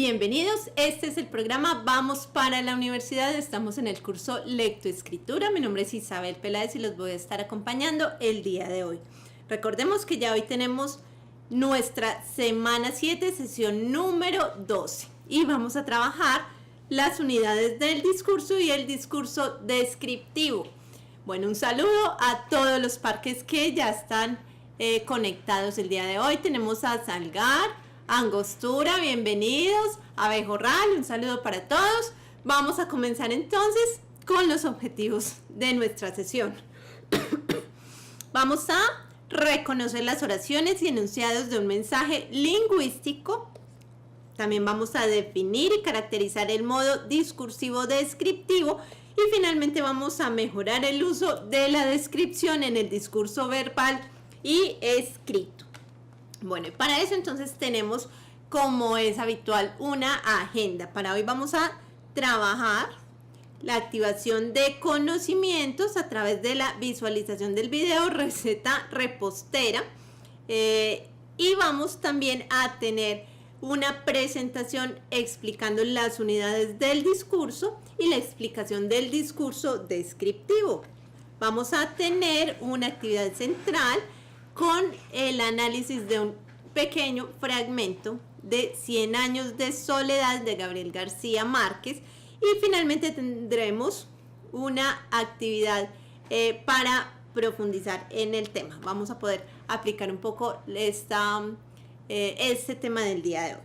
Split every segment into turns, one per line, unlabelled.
Bienvenidos, este es el programa Vamos para la Universidad, estamos en el curso Lectoescritura, mi nombre es Isabel Peláez y los voy a estar acompañando el día de hoy. Recordemos que ya hoy tenemos nuestra semana 7, sesión número 12 y vamos a trabajar las unidades del discurso y el discurso descriptivo. Bueno, un saludo a todos los parques que ya están conectados el día de hoy. Tenemos a Salgar, Angostura, bienvenidos, Abejorral, un saludo para todos. Vamos a comenzar entonces con los objetivos de nuestra sesión. Vamos a reconocer las oraciones y enunciados de un mensaje lingüístico. También vamos a definir y caracterizar el modo discursivo descriptivo. Y finalmente vamos a mejorar el uso de la descripción en el discurso verbal y escrito. Bueno, y para eso entonces tenemos, como es habitual, una agenda. Para hoy vamos a trabajar la activación de conocimientos a través de la visualización del video, receta repostera. Y vamos también a tener una presentación explicando las unidades del discurso y la explicación del discurso descriptivo. Vamos a tener una actividad central con el análisis de un pequeño fragmento de 100 años de soledad de Gabriel García Márquez y finalmente tendremos una actividad para profundizar en el tema. Vamos a poder aplicar un poco este tema del día de hoy.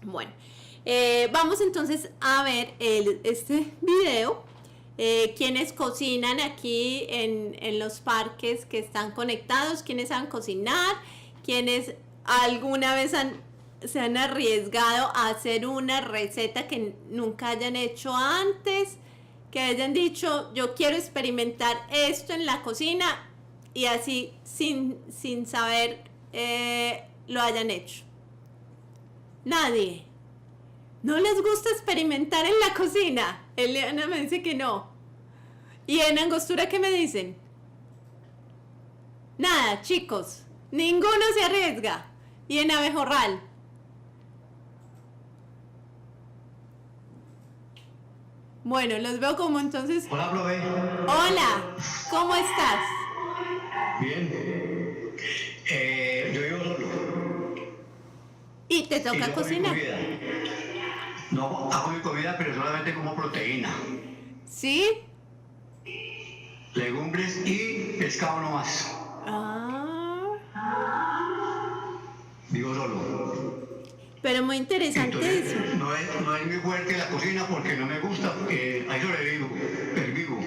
Bueno, vamos entonces a ver este video. Quienes cocinan aquí en los parques que están conectados, quienes saben cocinar, quienes alguna vez se han arriesgado a hacer una receta que nunca hayan hecho antes, que hayan dicho yo quiero experimentar esto en la cocina y así sin saber lo hayan hecho. Nadie. ¿No les gusta experimentar en la cocina? Eliana me dice que no. ¿Y en Angostura qué me dicen? Nada, chicos. Ninguno se arriesga. ¿Y en Abejorral? Bueno, los veo como entonces...
Hola, Chloe.
Hola, ¿cómo estás?
Bien. Yo vivo solo.
¿Y te toca
yo hago mi
cocinar?
comida. No hago mi comida, pero solamente como proteína.
¿Sí?
Legumbres y pescado nomás. Vivo solo.
Pero muy interesante
Entonces,
eso.
no es muy fuerte la cocina porque no me gusta, porque ahí sobrevivo, pervivo.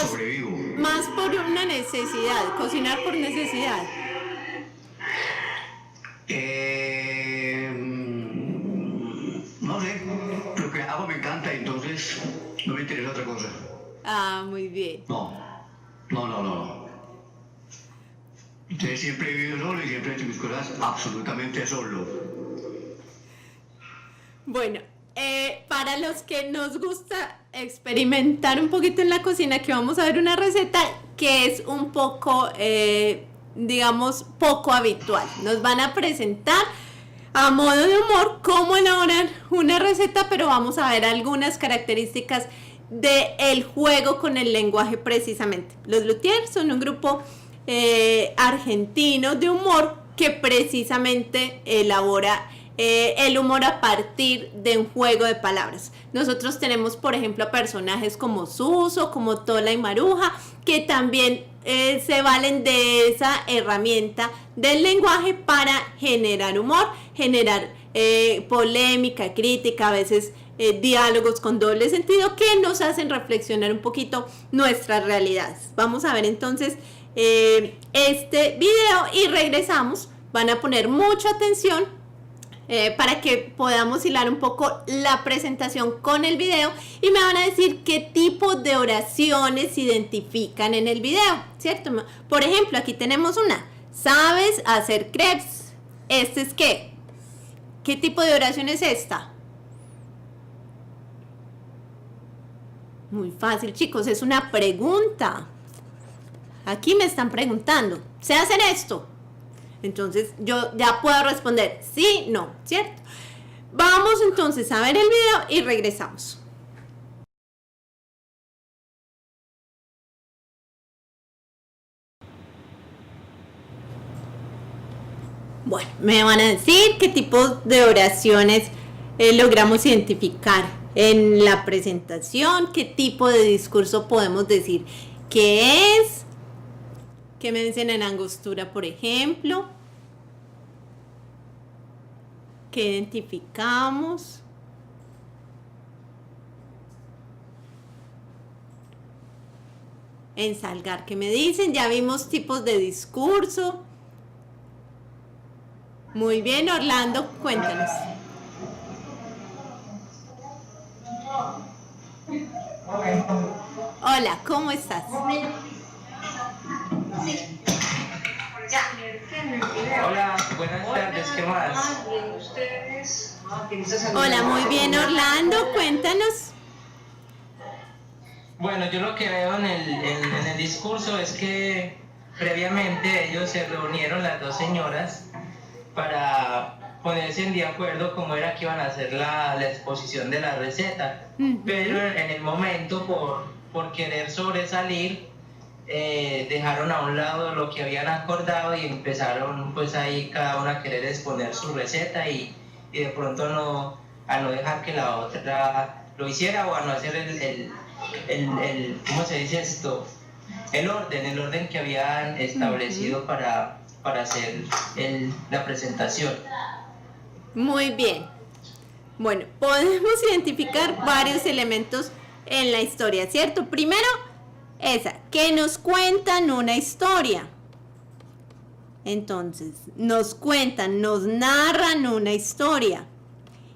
Sobrevivo.
Más por una necesidad, cocinar por necesidad.
No sé, lo que hago me encanta, entonces no me interesa otra cosa.
Ah, muy bien.
No. Entonces siempre he vivido solo y siempre he hecho mis cosas absolutamente solo.
Bueno, para los que nos gusta experimentar un poquito en la cocina, que vamos a ver una receta que es un poco, digamos, poco habitual. Nos van a presentar a modo de humor cómo elaborar una receta, pero vamos a ver algunas características del juego con el lenguaje precisamente. Los Luthiers son un grupo argentino de humor que precisamente elabora el humor a partir de un juego de palabras. Nosotros tenemos, por ejemplo, personajes como Suso, como Tola y Maruja, que también se valen de esa herramienta del lenguaje para generar humor, generar polémica, crítica, a veces diálogos con doble sentido que nos hacen reflexionar un poquito nuestras realidades. Vamos a ver entonces este video y regresamos. Van a poner mucha atención para que podamos hilar un poco la presentación con el video y me van a decir qué tipo de oraciones se identifican en el video, ¿cierto? Por ejemplo, aquí tenemos una. ¿Sabes hacer crepes? ¿Este es qué? ¿Qué tipo de oración es esta? Muy fácil, chicos, es una pregunta. Aquí me están preguntando, ¿sé hacer esto? Entonces yo ya puedo responder sí, no, ¿cierto? Vamos entonces a ver el video y regresamos. Bueno, me van a decir qué tipos de oraciones logramos identificar en la presentación, qué tipo de discurso podemos decir que es, que me dicen en angostura, por ejemplo, que identificamos. En Salgar, ¿qué me dicen? Ya vimos tipos de discurso. Muy bien, Orlando, cuéntanos. Hola, ¿cómo estás?
Hola, buenas tardes, ¿qué más?
Hola, muy bien, Orlando, cuéntanos.
Bueno, yo lo que veo en el discurso es que previamente ellos se reunieron, las dos señoras, para ponerse de acuerdo cómo era que iban a hacer la exposición de la receta. Pero en el momento, por querer sobresalir, dejaron a un lado lo que habían acordado y empezaron pues ahí cada una a querer exponer su receta y de pronto a no dejar que la otra lo hiciera o a no hacer ¿cómo se dice esto? El orden que habían establecido para hacer la presentación.
Muy bien. Bueno, podemos identificar varios elementos en la historia, ¿cierto? Primero, esa, que nos cuentan una historia. Entonces, nos cuentan, nos narran una historia.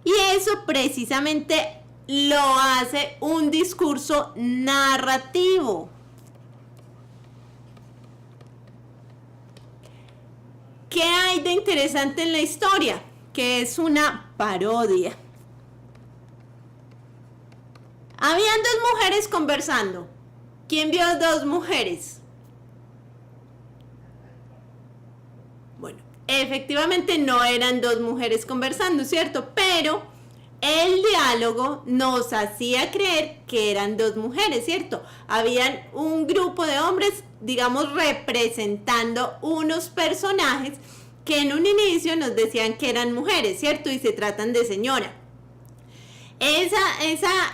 Y eso precisamente lo hace un discurso narrativo. ¿Qué hay de interesante en la historia? Que es una parodia. Habían dos mujeres conversando. ¿Quién vio dos mujeres? Bueno, efectivamente no eran dos mujeres conversando, ¿cierto? Pero el diálogo nos hacía creer que eran dos mujeres, ¿cierto? Habían un grupo de hombres, digamos, representando unos personajes que en un inicio nos decían que eran mujeres, ¿cierto? Y se tratan de señora. Esa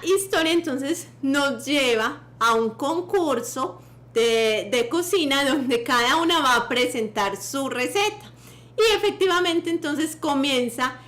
historia entonces nos lleva a un concurso de cocina donde cada una va a presentar su receta. Y efectivamente entonces comienza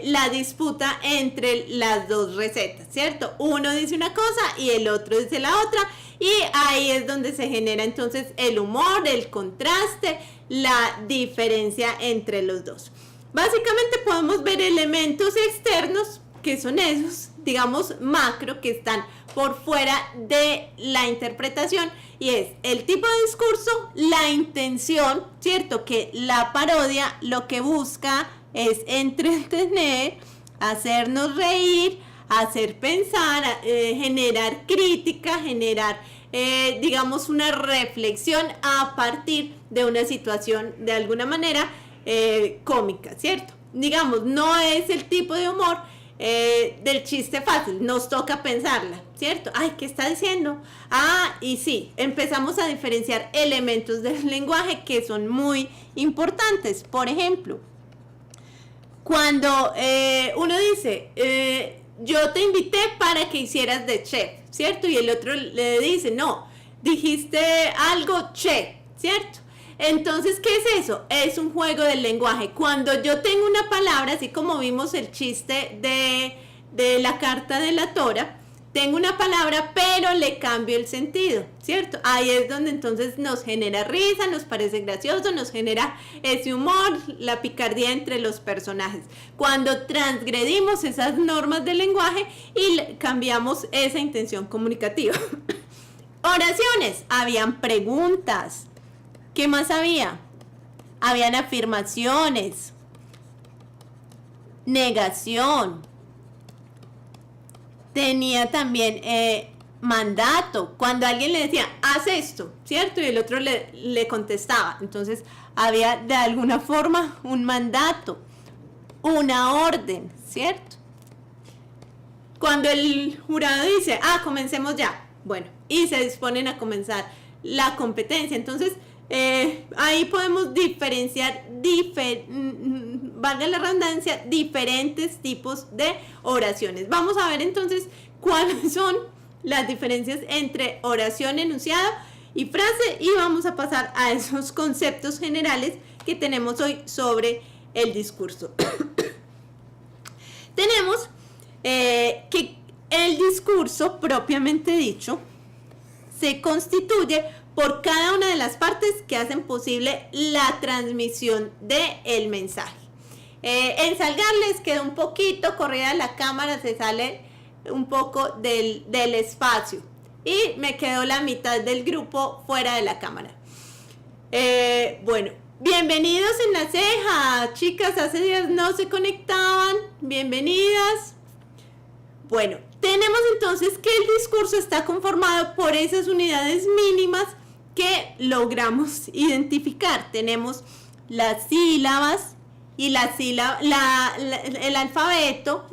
la disputa entre las dos recetas, ¿cierto? Uno dice una cosa y el otro dice la otra, y ahí es donde se genera entonces el humor, el contraste, la diferencia entre los dos. Básicamente podemos ver elementos externos que son esos, digamos, macro, que están por fuera de la interpretación, y es el tipo de discurso, la intención, ¿cierto? Que la parodia lo que busca es entretener, hacernos reír, hacer pensar, generar crítica, generar, digamos, una reflexión a partir de una situación de alguna manera cómica, ¿cierto? Digamos, no es el tipo de humor del chiste fácil, nos toca pensarla, ¿cierto? Ay, ¿qué está diciendo? Ah, y sí, empezamos a diferenciar elementos del lenguaje que son muy importantes. Por ejemplo, cuando uno dice, yo te invité para que hicieras de chef, ¿cierto? Y el otro le dice, no, dijiste algo chef, ¿cierto? Entonces, ¿qué es eso? Es un juego del lenguaje. Cuando yo tengo una palabra, así como vimos el chiste de la carta de la tora, tengo una palabra, pero le cambio el sentido, ¿cierto? Ahí es donde entonces nos genera risa, nos parece gracioso, nos genera ese humor, la picardía entre los personajes. Cuando transgredimos esas normas del lenguaje y cambiamos esa intención comunicativa. Oraciones, habían preguntas. ¿Qué más había? Habían afirmaciones, negación. Tenía también mandato, cuando alguien le decía, haz esto, ¿cierto? Y el otro le contestaba. Entonces había de alguna forma un mandato, una orden, ¿cierto? Cuando el jurado dice, comencemos ya, bueno, y se disponen a comenzar la competencia. Entonces, ahí podemos diferenciar, valga la redundancia, diferentes tipos de oraciones. Vamos a ver entonces cuáles son las diferencias entre oración, enunciado y frase, y vamos a pasar a esos conceptos generales que tenemos hoy sobre el discurso. Tenemos que el discurso propiamente dicho se constituye por cada una de las partes que hacen posible la transmisión del mensaje. En Salgar les quedó un poquito corrida la cámara, se sale un poco del espacio y me quedó la mitad del grupo fuera de la cámara. Bueno, bienvenidos en La Ceja, chicas, hace días no se conectaban, bienvenidas. Bueno, tenemos entonces que el discurso está conformado por esas unidades mínimas que logramos identificar. Tenemos las sílabas y el alfabeto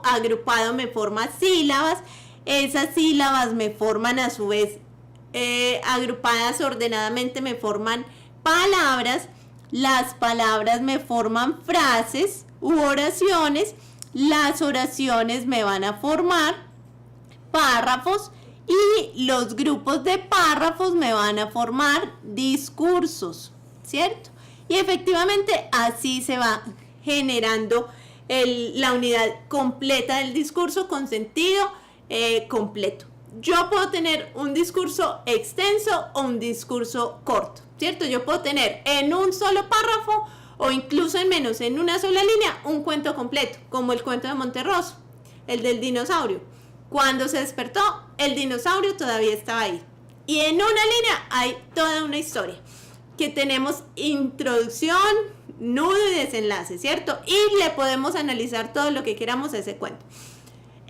agrupado me forma sílabas, esas sílabas me forman a su vez agrupadas ordenadamente me forman palabras, las palabras me forman frases u oraciones, las oraciones me van a formar párrafos y los grupos de párrafos me van a formar discursos, ¿cierto? Y efectivamente así se va generando la unidad completa del discurso con sentido completo. Yo puedo tener un discurso extenso o un discurso corto, ¿cierto? Yo puedo tener en un solo párrafo o incluso en menos, en una sola línea, un cuento completo, como el cuento de Monterroso, el del dinosaurio. Cuando se despertó, el dinosaurio todavía estaba ahí. Y en una línea hay toda una historia, que tenemos introducción, nudo y desenlace, ¿cierto? Y le podemos analizar todo lo que queramos a ese cuento.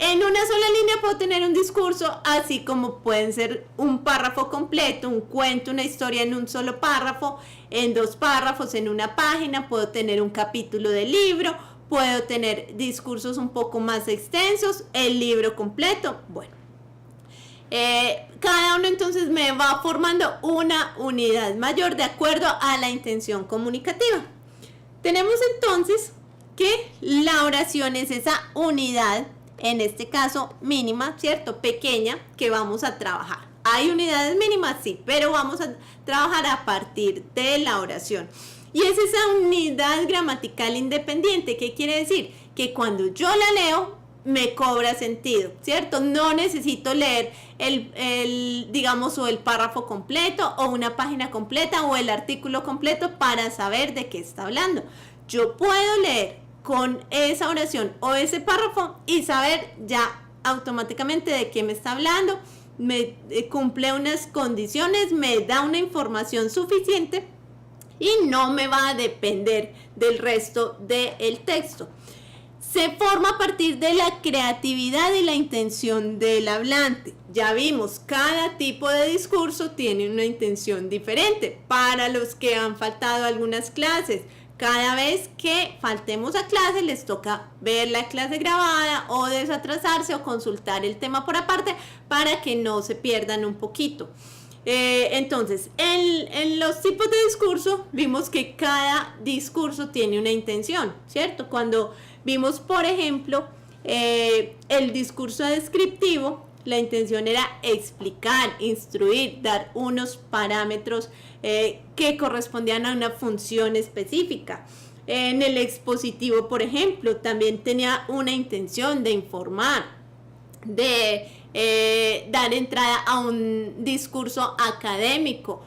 En una sola línea puedo tener un discurso, así como pueden ser un párrafo completo, un cuento, una historia en un solo párrafo, en dos párrafos, en una página, puedo tener un capítulo del libro, puedo tener discursos un poco más extensos, el libro completo, bueno. Cada uno entonces me va formando una unidad mayor de acuerdo a la intención comunicativa. Tenemos entonces que la oración es esa unidad, en este caso mínima, ¿cierto? Pequeña, que vamos a trabajar. Hay unidades mínimas, sí, pero vamos a trabajar a partir de la oración. Y es esa unidad gramatical independiente. ¿Qué quiere decir? Que cuando yo la leo, me cobra sentido, ¿cierto? No necesito leer digamos, o el párrafo completo, o una página completa, o el artículo completo para saber de qué está hablando. Yo puedo leer con esa oración o ese párrafo y saber ya automáticamente de qué me está hablando, me cumple unas condiciones, me da una información suficiente y no me va a depender del resto del texto. Se forma a partir de la creatividad y la intención del hablante. Ya vimos, cada tipo de discurso tiene una intención diferente. Para los que han faltado algunas clases, cada vez que faltemos a clase les toca ver la clase grabada o desatrasarse o consultar el tema por aparte para que no se pierdan un poquito. Entonces, en los tipos de discurso vimos que cada discurso tiene una intención, ¿cierto? Cuando vimos, por ejemplo, el discurso descriptivo, la intención era explicar, instruir, dar unos parámetros que correspondían a una función específica. En el expositivo, por ejemplo, también tenía una intención de informar, de dar entrada a un discurso académico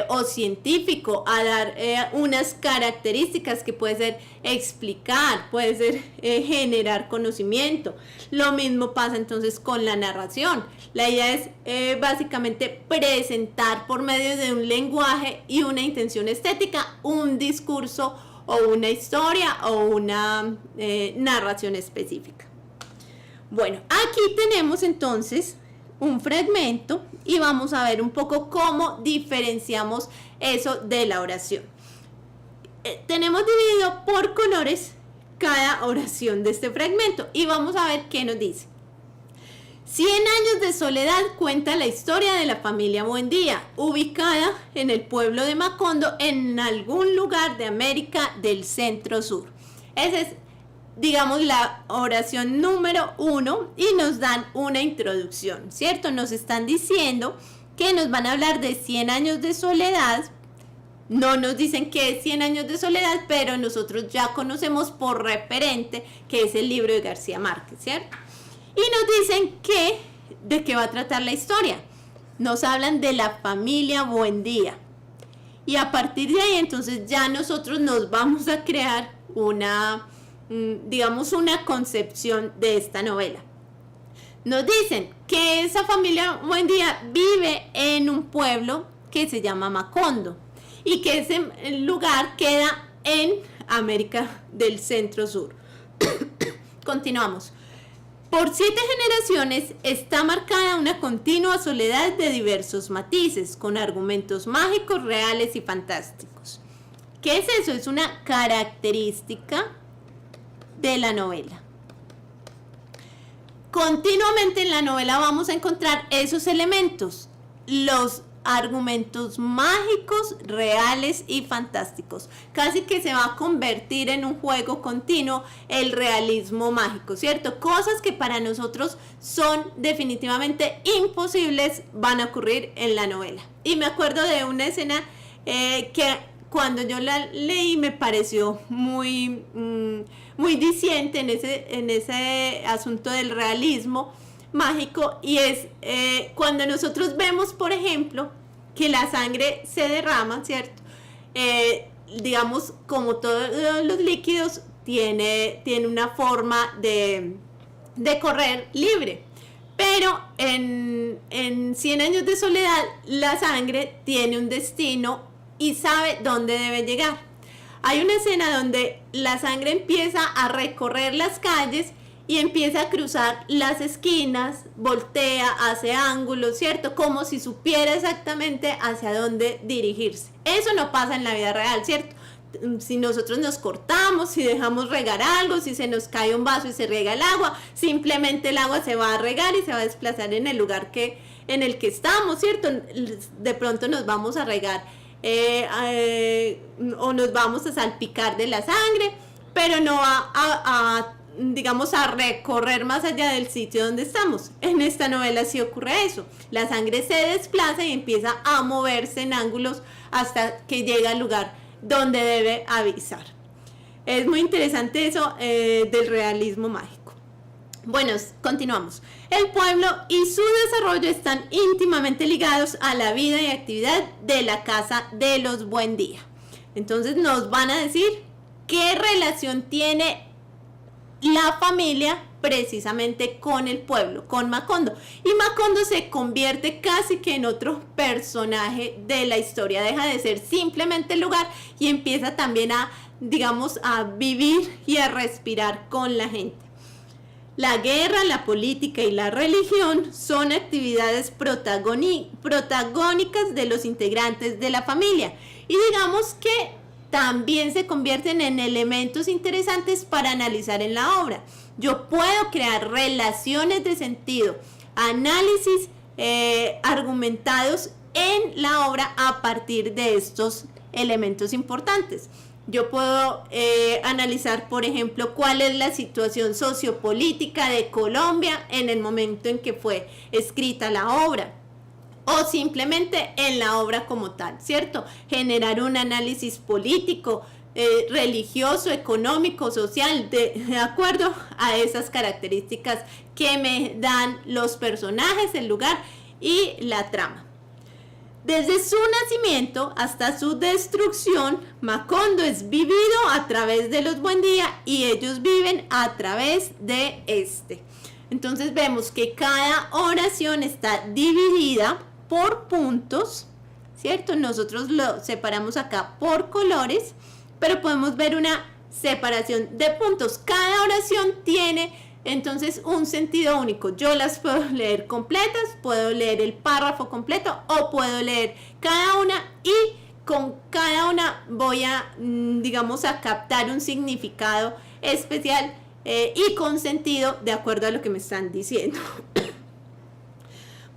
o científico, a dar unas características que puede ser explicar, puede ser generar conocimiento. Lo mismo pasa entonces con la narración. La idea es básicamente presentar por medio de un lenguaje y una intención estética un discurso o una historia o una narración específica. Bueno, aquí tenemos entonces un fragmento y vamos a ver un poco cómo diferenciamos eso de la oración. Tenemos dividido por colores cada oración de este fragmento y vamos a ver qué nos dice. 100 años de soledad cuenta la historia de la familia Buendía, ubicada en el pueblo de Macondo, en algún lugar de América del Centro-Sur. Esa es, digamos, la oración número 1 y nos dan una introducción, ¿cierto? Nos están diciendo que nos van a hablar de 100 años de soledad. No nos dicen qué es 100 años de soledad, pero nosotros ya conocemos por referente que es el libro de García Márquez, ¿cierto? Y nos dicen de qué va a tratar la historia. Nos hablan de la familia Buendía. Y a partir de ahí, entonces, ya nosotros nos vamos a crear una concepción de esta novela. Nos dicen que esa familia Buendía vive en un pueblo que se llama Macondo y que ese lugar queda en América del Centro-Sur. Continuamos. Por 7 generaciones está marcada una continua soledad de diversos matices, con argumentos mágicos, reales y fantásticos. ¿Qué es eso? Es una característica de la novela. Continuamente en la novela vamos a encontrar esos elementos, los argumentos mágicos, reales y fantásticos. Casi que se va a convertir en un juego continuo el realismo mágico, ¿cierto? Cosas que para nosotros son definitivamente imposibles van a ocurrir en la novela. Y me acuerdo de una escena que cuando yo la leí me pareció muy diciente en ese asunto del realismo mágico, y es cuando nosotros vemos, por ejemplo, que la sangre se derrama, ¿cierto? Digamos, como todos los líquidos, tiene una forma de correr libre, pero en 100 años de soledad la sangre tiene un destino y sabe dónde debe llegar. Hay una escena donde la sangre empieza a recorrer las calles y empieza a cruzar las esquinas, voltea, hace ángulos, ¿cierto? Como si supiera exactamente hacia dónde dirigirse. Eso no pasa en la vida real, ¿cierto? Si nosotros nos cortamos, si dejamos regar algo, si se nos cae un vaso y se riega el agua, simplemente el agua se va a regar y se va a desplazar en el lugar en el que estamos, ¿cierto? De pronto nos vamos a regar o nos vamos a salpicar de la sangre, pero no va digamos, a recorrer más allá del sitio donde estamos. En esta novela sí ocurre eso. La sangre se desplaza y empieza a moverse en ángulos hasta que llega al lugar donde debe avisar. Es muy interesante eso del realismo mágico. Bueno, continuamos. El pueblo y su desarrollo están íntimamente ligados a la vida y actividad de la casa de los Buendía. Entonces nos van a decir qué relación tiene la familia precisamente con el pueblo, con Macondo. Y Macondo se convierte casi que en otro personaje de la historia. Deja de ser simplemente el lugar y empieza también a, digamos, a vivir y a respirar con la gente. La guerra, la política y la religión son actividades protagónicas de los integrantes de la familia. Y digamos que también se convierten en elementos interesantes para analizar en la obra. Yo puedo crear relaciones de sentido, análisis argumentados en la obra a partir de estos elementos importantes. Yo puedo analizar, por ejemplo, cuál es la situación sociopolítica de Colombia en el momento en que fue escrita la obra, o simplemente en la obra como tal, ¿cierto? Generar un análisis político, religioso, económico, social, de acuerdo a esas características que me dan los personajes, el lugar y la trama. Desde su nacimiento hasta su destrucción, Macondo es vivido a través de los Buendía y ellos viven a través de este. Entonces vemos que cada oración está dividida por puntos, ¿cierto? Nosotros lo separamos acá por colores, pero podemos ver una separación de puntos. Cada oración tiene Entonces, un sentido único. Yo las puedo leer completas, puedo leer el párrafo completo o puedo leer cada una y con cada una voy a, digamos, a captar un significado especial y con sentido de acuerdo a lo que me están diciendo.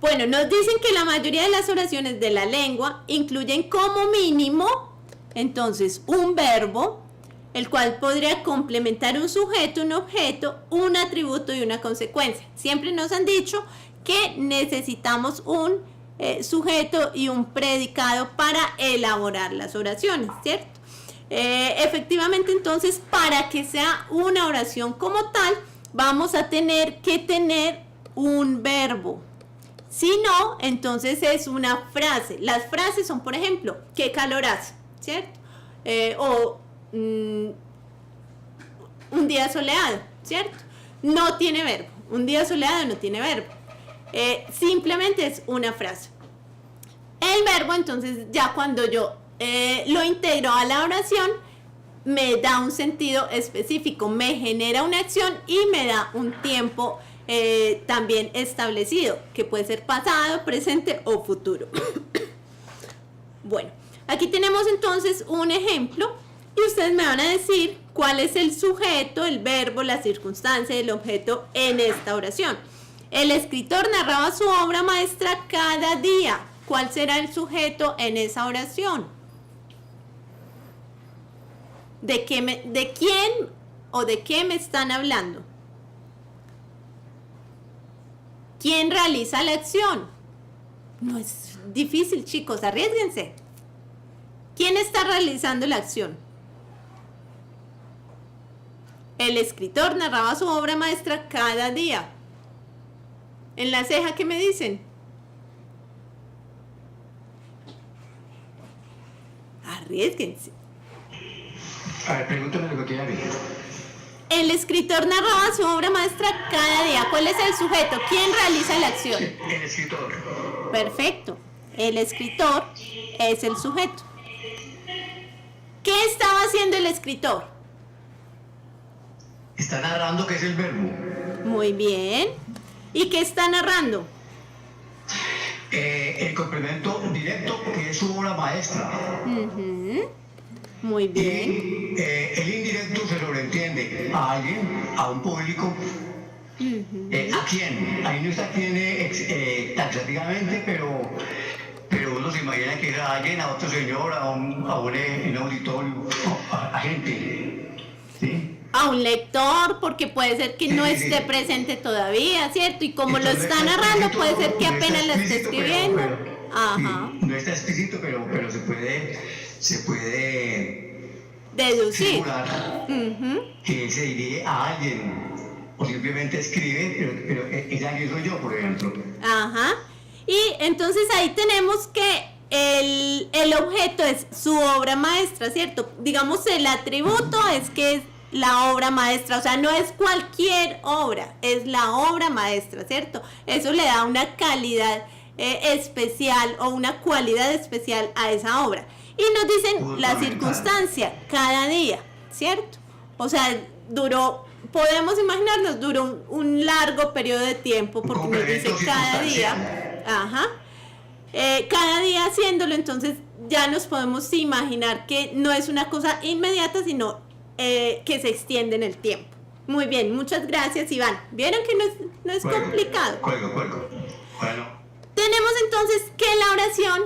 Bueno, nos dicen que la mayoría de las oraciones de la lengua incluyen como mínimo, entonces, un verbo, el cual podría complementar un sujeto, un objeto, un atributo y una consecuencia. Siempre nos han dicho que necesitamos un sujeto y un predicado para elaborar las oraciones, ¿cierto? Efectivamente, entonces, para que sea una oración como tal, vamos a tener que tener un verbo. Si no, entonces es una frase. Las frases son, por ejemplo, ¿qué calor hace? ¿Cierto? Un día soleado, ¿cierto? No tiene verbo. Un día soleado no tiene verbo. Simplemente es una frase. El verbo, entonces, ya cuando yo lo integro a la oración, me da un sentido específico, me genera una acción y me da un tiempo también establecido, que puede ser pasado, presente o futuro. Bueno, aquí tenemos entonces un ejemplo y ustedes me van a decir cuál es el sujeto, el verbo, la circunstancia, el objeto en esta oración. El escritor narraba su obra maestra cada día. ¿Cuál será el sujeto en esa oración? ¿De quién o de qué me están hablando? ¿Quién realiza la acción? No es difícil, chicos, arriésguense. ¿Quién está realizando la acción? El escritor narraba su obra maestra cada día. ¿En la ceja qué me dicen? Arriésguense.
A ver, pregúntame lo que quiera ver.
El escritor narraba su obra maestra cada día. ¿Cuál es el sujeto? ¿Quién realiza la acción?
El escritor.
Perfecto. El escritor es el sujeto. ¿Qué estaba haciendo el escritor?
Está narrando, que es el verbo.
Muy bien. ¿Y qué está narrando?
El complemento directo, que es su obra maestra.
Muy bien.
Y el indirecto se sobreentiende a alguien, a un público. ¿A quién? Ahí no está quién taxativamente, pero uno se imagina que es a alguien, a otro señor, a un auditorio, a gente. ¿Sí?
A un lector, porque puede ser que no esté presente todavía, ¿cierto? Y como
Entonces,
lo está narrando, puede ser que
no está
apenas lo esté
explícito,
escribiendo.
Ajá. No está explícito, pero se puede
deducir.
Que se dirige a alguien o simplemente escribe, pero es alguien, soy yo, por ejemplo.
Ajá. Y entonces ahí tenemos que el objeto es su obra maestra, ¿cierto? Digamos, el atributo es que es la obra maestra, o sea, no es cualquier obra, es la obra maestra, ¿cierto? Eso le da una calidad especial o una cualidad especial a esa obra. Y nos dicen la circunstancia, cada día, ¿cierto? O sea, podemos imaginarnos, duró un largo periodo de tiempo, porque nos dice cada día. Ajá. Cada día haciéndolo, entonces ya nos podemos imaginar que no es una cosa inmediata, sino que se extiende en el tiempo. Muy bien, muchas gracias, Iván. ¿Vieron que no es complicado?
Cuelgo. Bueno.
Tenemos entonces que la oración,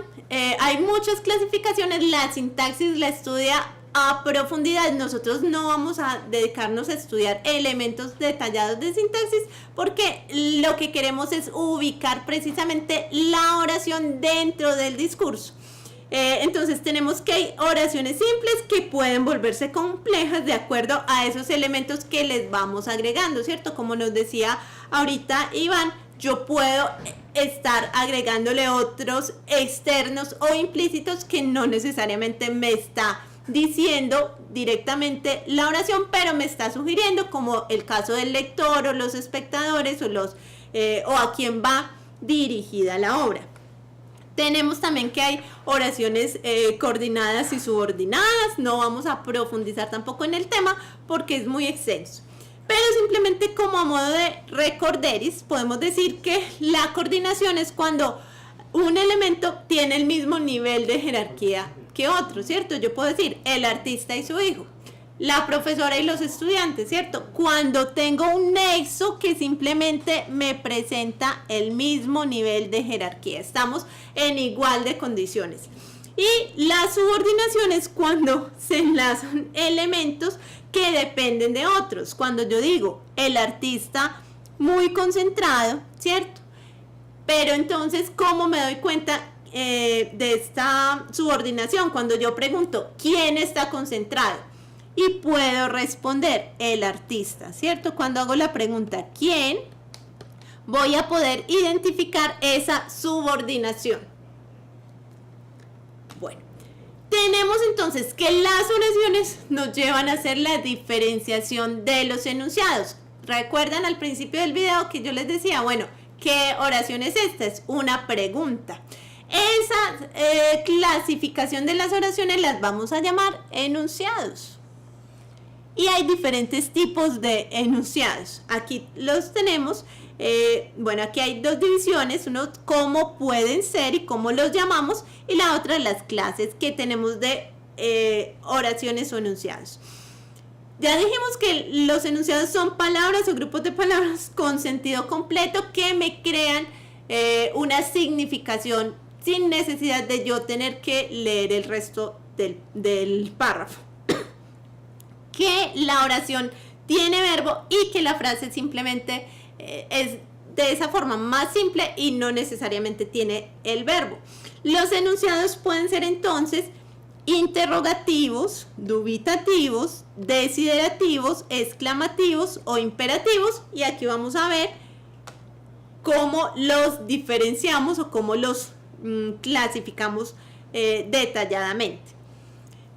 hay muchas clasificaciones, la sintaxis la estudia a profundidad. Nosotros no vamos a dedicarnos a estudiar elementos detallados de sintaxis porque lo que queremos es ubicar precisamente la oración dentro del discurso. Entonces tenemos que hay oraciones simples que pueden volverse complejas de acuerdo a esos elementos que les vamos agregando, ¿cierto? Como nos decía ahorita Iván, yo puedo estar agregándole otros externos o implícitos que no necesariamente me está diciendo directamente la oración, pero me está sugiriendo, como el caso del lector o los espectadores o a quien va dirigida la obra. Tenemos también que hay oraciones coordinadas y subordinadas. No vamos a profundizar tampoco en el tema porque es muy extenso. Pero simplemente como a modo de recorderis, podemos decir que la coordinación es cuando un elemento tiene el mismo nivel de jerarquía que otro, ¿cierto? Yo puedo decir el artista y su hijo, la profesora y los estudiantes, ¿cierto? Cuando tengo un nexo que simplemente me presenta el mismo nivel de jerarquía, estamos en igual de condiciones. Y la subordinación es cuando se enlazan elementos que dependen de otros. Cuando yo digo el artista muy concentrado, ¿cierto? Pero entonces, ¿cómo me doy cuenta de esta subordinación? Cuando yo pregunto, ¿quién está concentrado? Y puedo responder, el artista, ¿cierto? Cuando hago la pregunta, ¿quién? Voy a poder identificar esa subordinación. Bueno, tenemos entonces que las oraciones nos llevan a hacer la diferenciación de los enunciados. ¿Recuerdan al principio del video que yo les decía, bueno, ¿qué oración es esta? Es una pregunta. Esa clasificación de las oraciones las vamos a llamar enunciados. Y hay diferentes tipos de enunciados. Aquí los tenemos. Bueno, aquí hay dos divisiones. Uno, cómo pueden ser y cómo los llamamos. Y la otra, las clases que tenemos de oraciones o enunciados. Ya dijimos que los enunciados son palabras o grupos de palabras con sentido completo que me crean una significación sin necesidad de yo tener que leer el resto del párrafo. Que la oración tiene verbo y que la frase simplemente es de esa forma más simple y no necesariamente tiene el verbo. Los enunciados pueden ser entonces interrogativos, dubitativos, desiderativos, exclamativos o imperativos, y aquí vamos a ver cómo los diferenciamos o cómo los clasificamos detalladamente.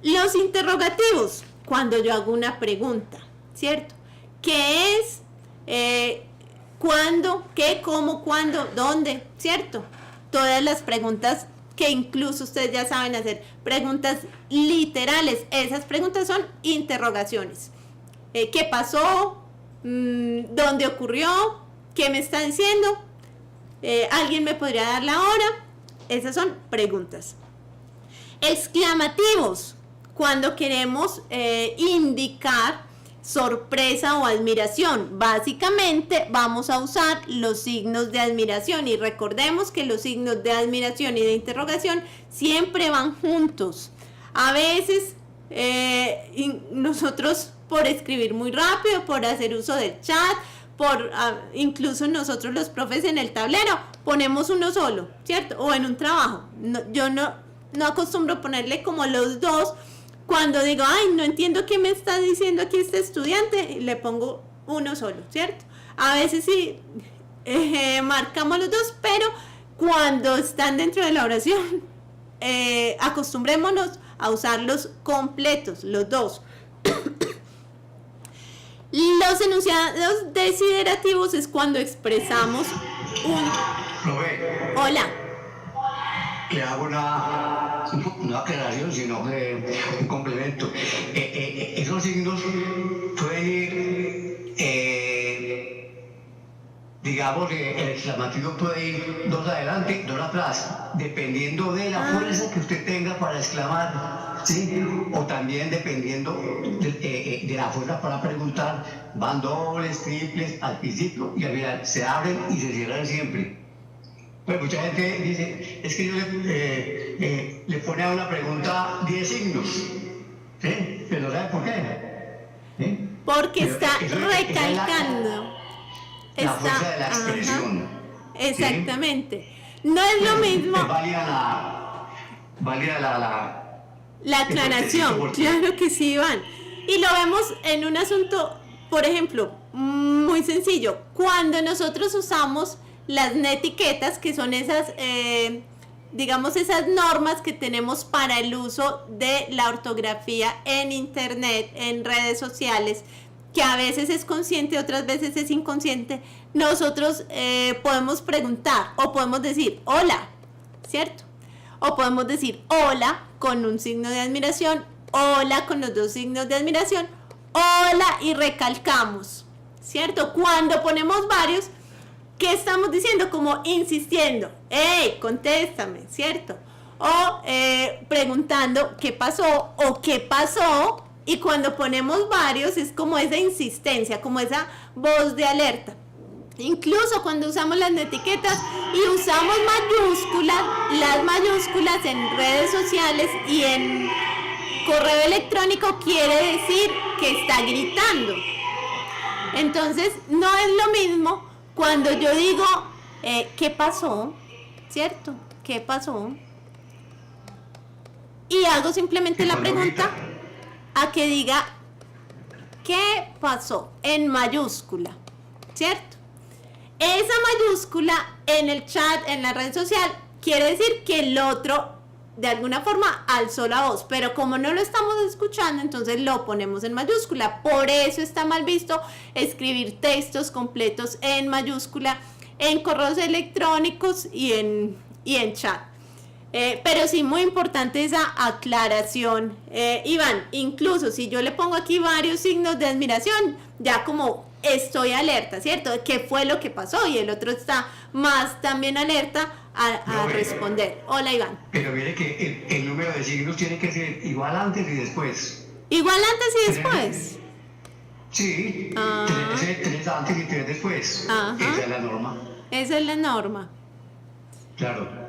Los interrogativos, cuando yo hago una pregunta, ¿cierto? ¿Qué es? ¿Cuándo? ¿Qué? ¿Cómo? ¿Cuándo? ¿Dónde? ¿Cierto? Todas las preguntas que incluso ustedes ya saben hacer, preguntas literales, esas preguntas son interrogaciones. ¿Qué pasó? ¿Dónde ocurrió? ¿Qué me está diciendo? ¿Alguien me podría dar la hora? Esas son preguntas. Exclamativos, cuando queremos indicar sorpresa o admiración. Básicamente vamos a usar los signos de admiración y recordemos que los signos de admiración y de interrogación siempre van juntos. A veces nosotros por escribir muy rápido, por hacer uso del chat, incluso nosotros los profes en el tablero ponemos uno solo, ¿cierto? O en un trabajo. Yo no acostumbro ponerle como los dos. Cuando digo, ay, no entiendo qué me está diciendo aquí este estudiante, le pongo uno solo, ¿cierto? A veces sí marcamos los dos, pero cuando están dentro de la oración, acostumbrémonos a usarlos completos, los dos. Los enunciados desiderativos es cuando expresamos hola.
Le hago una aclaración, sino un complemento. Esos signos pueden ir, digamos, el exclamativo puede ir dos adelante, dos atrás, dependiendo de la fuerza que usted tenga para exclamar, ¿sí? O también dependiendo de la fuerza para preguntar, van dobles, triples al principio y al final se abren y se cierran siempre. Pues mucha gente dice, es que yo le pone a una pregunta 10 signos, ¿sí? Pero ¿sabe por qué? ¿Sí?
Porque pero está recalcando.
La fuerza de la expresión.
Ajá, exactamente. ¿Sí? No es lo mismo.
Válida
la aclaración, claro que sí, Iván. Y lo vemos en un asunto, por ejemplo, muy sencillo. Cuando nosotros usamos las netiquetas, que son esas, digamos, esas normas que tenemos para el uso de la ortografía en internet, en redes sociales, que a veces es consciente, otras veces es inconsciente, nosotros podemos preguntar o podemos decir hola, ¿cierto? O podemos decir hola con un signo de admiración, hola con los dos signos de admiración, hola y recalcamos. ¿cierto? Cuando ponemos varios, ¿qué estamos diciendo? Como insistiendo, ¡hey, contéstame!, ¿cierto? O preguntando qué pasó o qué pasó, y cuando ponemos varios es como esa insistencia, como esa voz de alerta. Incluso cuando usamos las etiquetas y usamos mayúsculas, las mayúsculas en redes sociales y en correo electrónico quiere decir que está gritando. Entonces no es lo mismo cuando yo digo ¿qué pasó?, ¿cierto? ¿Qué pasó? Y hago simplemente la pregunta a que diga ¿qué pasó?, en mayúscula, ¿cierto? Esa mayúscula en el chat, en la red social, quiere decir que el otro de alguna forma alzó la voz, pero como no lo estamos escuchando, entonces lo ponemos en mayúscula. Por eso está mal visto escribir textos completos en mayúscula en correos electrónicos y en chat. Pero sí, muy importante esa aclaración. Iván, incluso si yo le pongo aquí varios signos de admiración, ya como estoy alerta, ¿cierto? ¿Qué fue lo que pasó? Y el otro está más también alerta a responder. Hola, Iván.
Pero mire que el número de signos tiene que ser igual antes y después.
¿Igual antes y después?
Sí, tres antes y tres después.
Ajá.
Esa es la norma.
Esa es la norma.
Claro.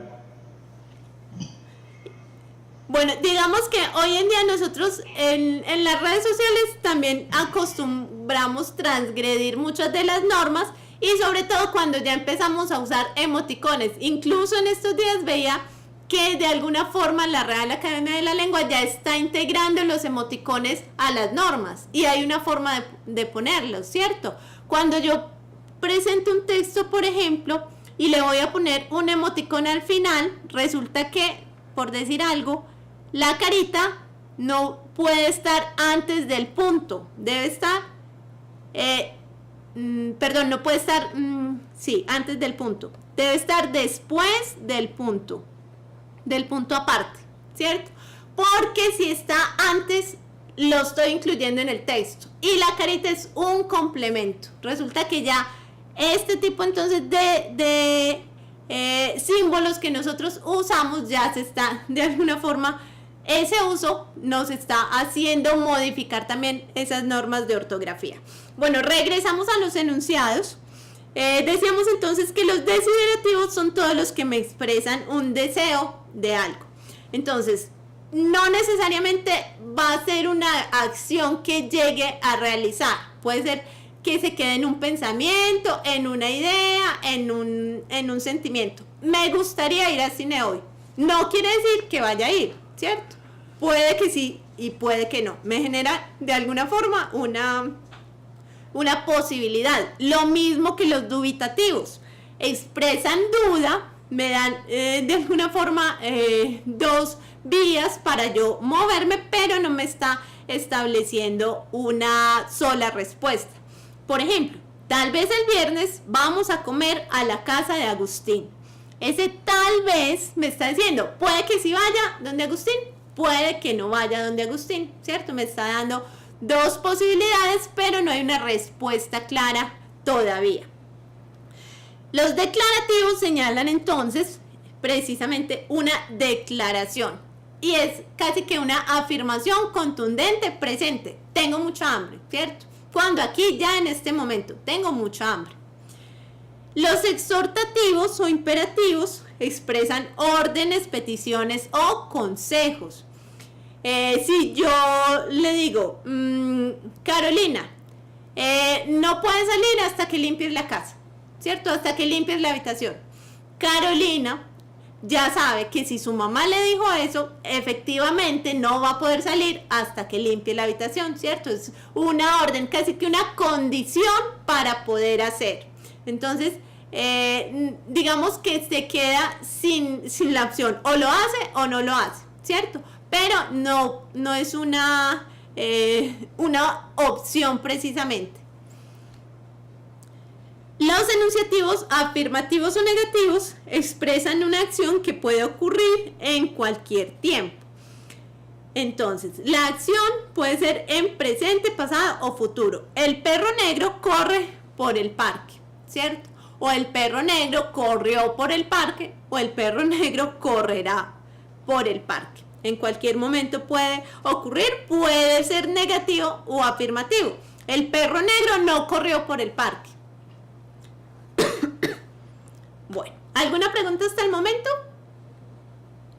Bueno, digamos que hoy en día nosotros en las redes sociales también acostumbramos transgredir muchas de las normas, y sobre todo cuando ya empezamos a usar emoticones. Incluso en estos días veía que de alguna forma la Real Academia de la Lengua ya está integrando los emoticones a las normas, y hay una forma de ponerlos, ¿cierto? Cuando yo presento un texto, por ejemplo, y le voy a poner un emoticón al final, resulta que, por decir algo, la carita no puede estar antes del punto, debe estar, no puede estar, antes del punto, debe estar después del punto aparte, ¿cierto? Porque si está antes, lo estoy incluyendo en el texto, y la carita es un complemento. Resulta que ya este tipo entonces de símbolos que nosotros usamos ya se está, de alguna forma, ese uso nos está haciendo modificar también esas normas de ortografía. Bueno, regresamos a los enunciados. Decíamos entonces que los desiderativos son todos los que me expresan un deseo de algo. Entonces, no necesariamente va a ser una acción que llegue a realizar. Puede ser que se quede en un pensamiento, en una idea, en un sentimiento. Me gustaría ir al cine hoy. No quiere decir que vaya a ir, ¿cierto? Puede que sí y puede que no. Me genera de alguna forma una posibilidad. Lo mismo que los dubitativos. Expresan duda, me dan de alguna forma dos vías para yo moverme, pero no me está estableciendo una sola respuesta. Por ejemplo, tal vez el viernes vamos a comer a la casa de Agustín. Ese tal vez me está diciendo, puede que sí vaya donde Agustín, puede que no vaya donde Agustín, ¿cierto? Me está dando dos posibilidades, pero no hay una respuesta clara todavía. Los declarativos señalan entonces precisamente una declaración, y es casi que una afirmación contundente presente. Tengo mucha hambre, ¿cierto? Cuando aquí ya en este momento tengo mucha hambre. Los exhortativos o imperativos expresan órdenes, peticiones o consejos. Si yo le digo, Carolina, no puedes salir hasta que limpies la casa, ¿cierto? Hasta que limpies la habitación. Carolina ya sabe que si su mamá le dijo eso, efectivamente no va a poder salir hasta que limpie la habitación, ¿cierto? Es una orden, casi que una condición para poder hacer. Entonces, digamos que se queda sin la opción, o lo hace o no lo hace, ¿cierto? Pero no es una opción precisamente. Los enunciativos afirmativos o negativos expresan una acción que puede ocurrir en cualquier tiempo. Entonces, la acción puede ser en presente, pasado o futuro. El perro negro corre por el parque, ¿cierto? O el perro negro corrió por el parque, o el perro negro correrá por el parque. En cualquier momento puede ocurrir, puede ser negativo o afirmativo. El perro negro no corrió por el parque. Bueno, ¿alguna pregunta hasta el momento?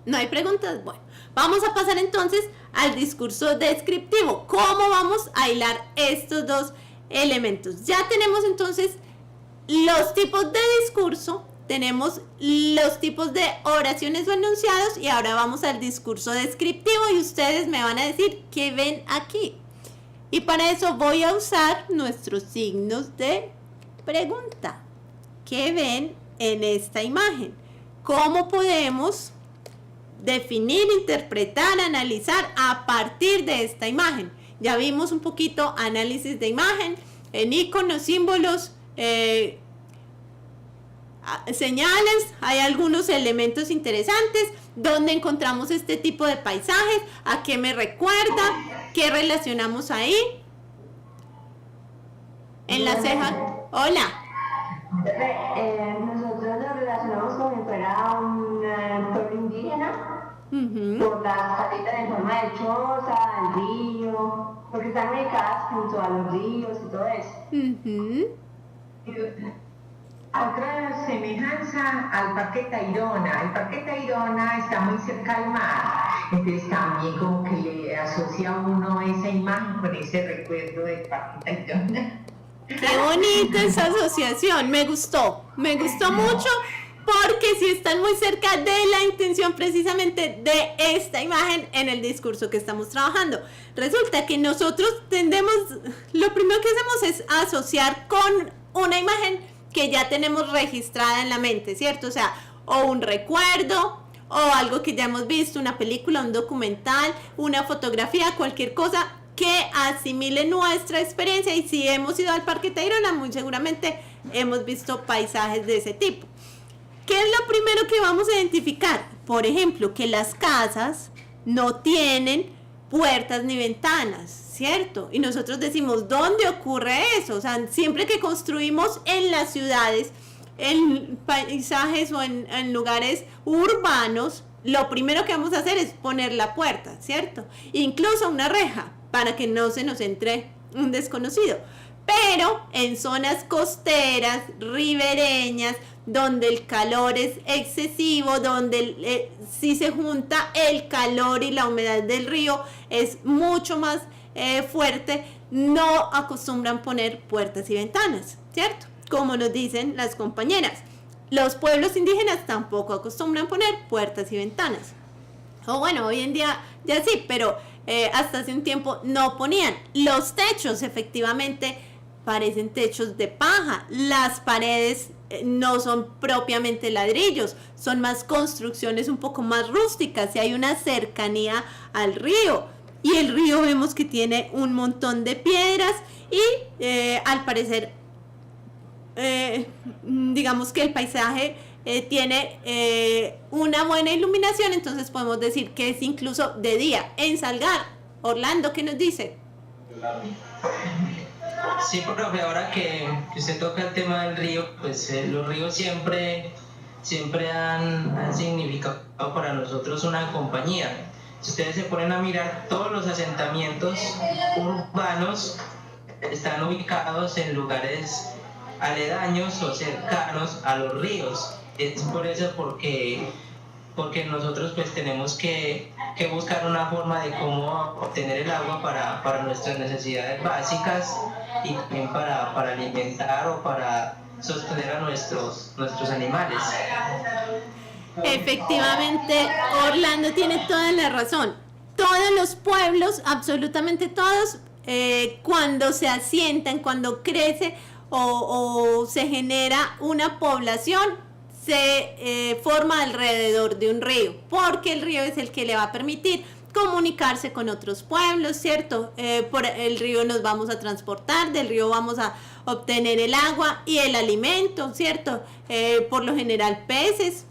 ¿No hay preguntas? Bueno, vamos a pasar entonces al discurso descriptivo. ¿Cómo vamos a hilar estos dos elementos? Ya tenemos entonces los tipos de discurso, tenemos los tipos de oraciones o enunciados y ahora vamos al discurso descriptivo y ustedes me van a decir qué ven aquí. Y para eso voy a usar nuestros signos de pregunta. ¿Qué ven en esta imagen? ¿Cómo podemos definir, interpretar, analizar a partir de esta imagen? Ya vimos un poquito análisis de imagen, en iconos, símbolos, señales, hay algunos elementos interesantes donde encontramos este tipo de paisajes, a qué me recuerda, qué relacionamos ahí. En la ceja, hola.
Nosotros nos relacionamos como si fuera un pueblo indígena, por las casitas en forma de choza, el río, porque están ubicadas junto a los ríos y todo eso.
Otra semejanza al Parque Tayrona. El Parque Tayrona está muy cerca al mar, entonces también como que le asocia a uno esa imagen con ese recuerdo del Parque Tayrona.
Qué bonita esa asociación, me gustó mucho porque sí están muy cerca de la intención precisamente de esta imagen en el discurso que estamos trabajando. Resulta que nosotros tendemos, lo primero que hacemos es asociar con una imagen que ya tenemos registrada en la mente, ¿cierto? O sea, o un recuerdo, o algo que ya hemos visto, una película, un documental, una fotografía, cualquier cosa que asimile nuestra experiencia. Y si hemos ido al Parque Tayrona, muy seguramente hemos visto paisajes de ese tipo. ¿Qué es lo primero que vamos a identificar? Por ejemplo, que las casas no tienen puertas ni ventanas, ¿cierto? Y nosotros decimos, ¿dónde ocurre eso? O sea, siempre que construimos en las ciudades, en paisajes o en lugares urbanos, lo primero que vamos a hacer es poner la puerta, ¿cierto? Incluso una reja, para que no se nos entre un desconocido. Pero en zonas costeras, ribereñas, donde el calor es excesivo, donde si se junta el calor y la humedad del río es mucho más fuerte, no acostumbran poner puertas y ventanas, ¿cierto? Como nos dicen las compañeras. Los pueblos indígenas tampoco acostumbran poner puertas y ventanas. O bueno, hoy en día ya sí, pero hasta hace un tiempo no ponían. Los techos efectivamente parecen techos de paja. Las paredes no son propiamente ladrillos, son más construcciones un poco más rústicas y hay una cercanía al río. Y el río vemos que tiene un montón de piedras y al parecer, digamos que el paisaje tiene una buena iluminación, entonces podemos decir que es incluso de día. En Salgar, Orlando, ¿qué nos dice?
Sí, profe, ahora que usted toca el tema del río, pues los ríos siempre han significado para nosotros una compañía. Si ustedes se ponen a mirar, todos los asentamientos urbanos están ubicados en lugares aledaños o cercanos a los ríos. Es por eso porque nosotros pues tenemos que buscar una forma de cómo obtener el agua para nuestras necesidades básicas y también para alimentar o para sostener a nuestros animales.
Efectivamente, Orlando tiene toda la razón. Todos los pueblos, absolutamente todos, cuando se asientan, cuando crece o se genera una población, se forma alrededor de un río, porque el río es el que le va a permitir comunicarse con otros pueblos, ¿cierto? Por el río nos vamos a transportar, del río vamos a obtener el agua y el alimento, ¿cierto? Por lo general peces,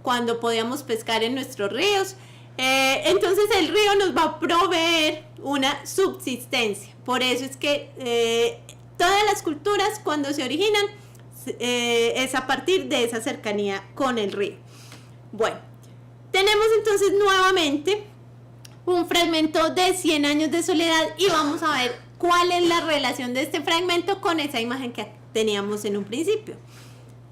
cuando podíamos pescar en nuestros ríos. Entonces el río nos va a proveer una subsistencia. Por eso es que todas las culturas cuando se originan es a partir de esa cercanía con el río. Bueno, tenemos entonces nuevamente un fragmento de 100 años de soledad y vamos a ver cuál es la relación de este fragmento con esa imagen que teníamos en un principio.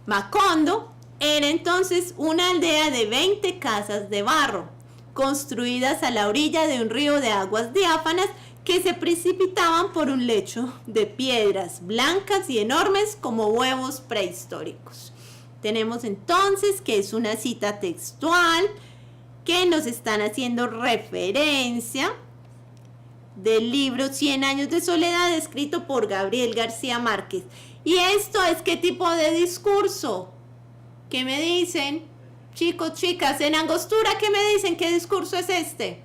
Macondo era entonces una aldea de 20 casas de barro, construidas a la orilla de un río de aguas diáfanas que se precipitaban por un lecho de piedras blancas y enormes como huevos prehistóricos. Tenemos entonces que es una cita textual que nos están haciendo referencia del libro 100 años de soledad escrito por Gabriel García Márquez. ¿Y esto es qué tipo de discurso? ¿Qué me dicen? Chicos, chicas, en Angostura, ¿qué me dicen? ¿Qué discurso es este?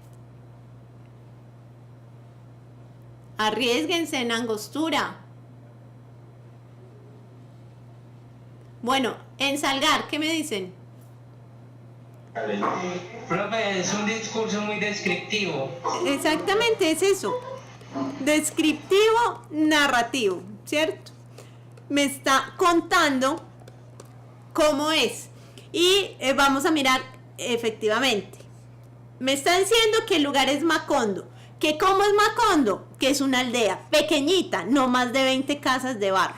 Arriésguense en Angostura. Bueno, en Salgar, ¿qué me dicen?
Profe, es un discurso muy descriptivo.
Exactamente, es eso. Descriptivo, narrativo, ¿cierto? Me está contando cómo es. Y vamos a mirar efectivamente. Me está diciendo que el lugar es Macondo. ¿Que cómo es Macondo? Que es una aldea pequeñita, no más de 20 casas de barro.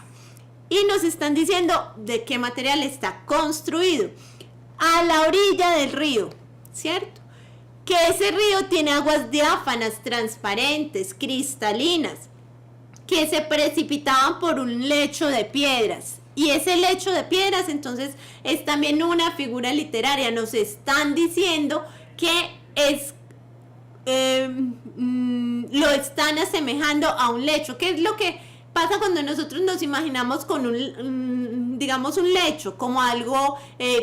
Y nos están diciendo de qué material está construido. A la orilla del río, ¿cierto? Que ese río tiene aguas diáfanas, transparentes, cristalinas, que se precipitaban por un lecho de piedras. Y ese lecho de piedras entonces es también una figura literaria. Nos están diciendo que es lo están asemejando a un lecho. ¿Qué es lo que pasa cuando nosotros nos imaginamos con digamos un lecho como algo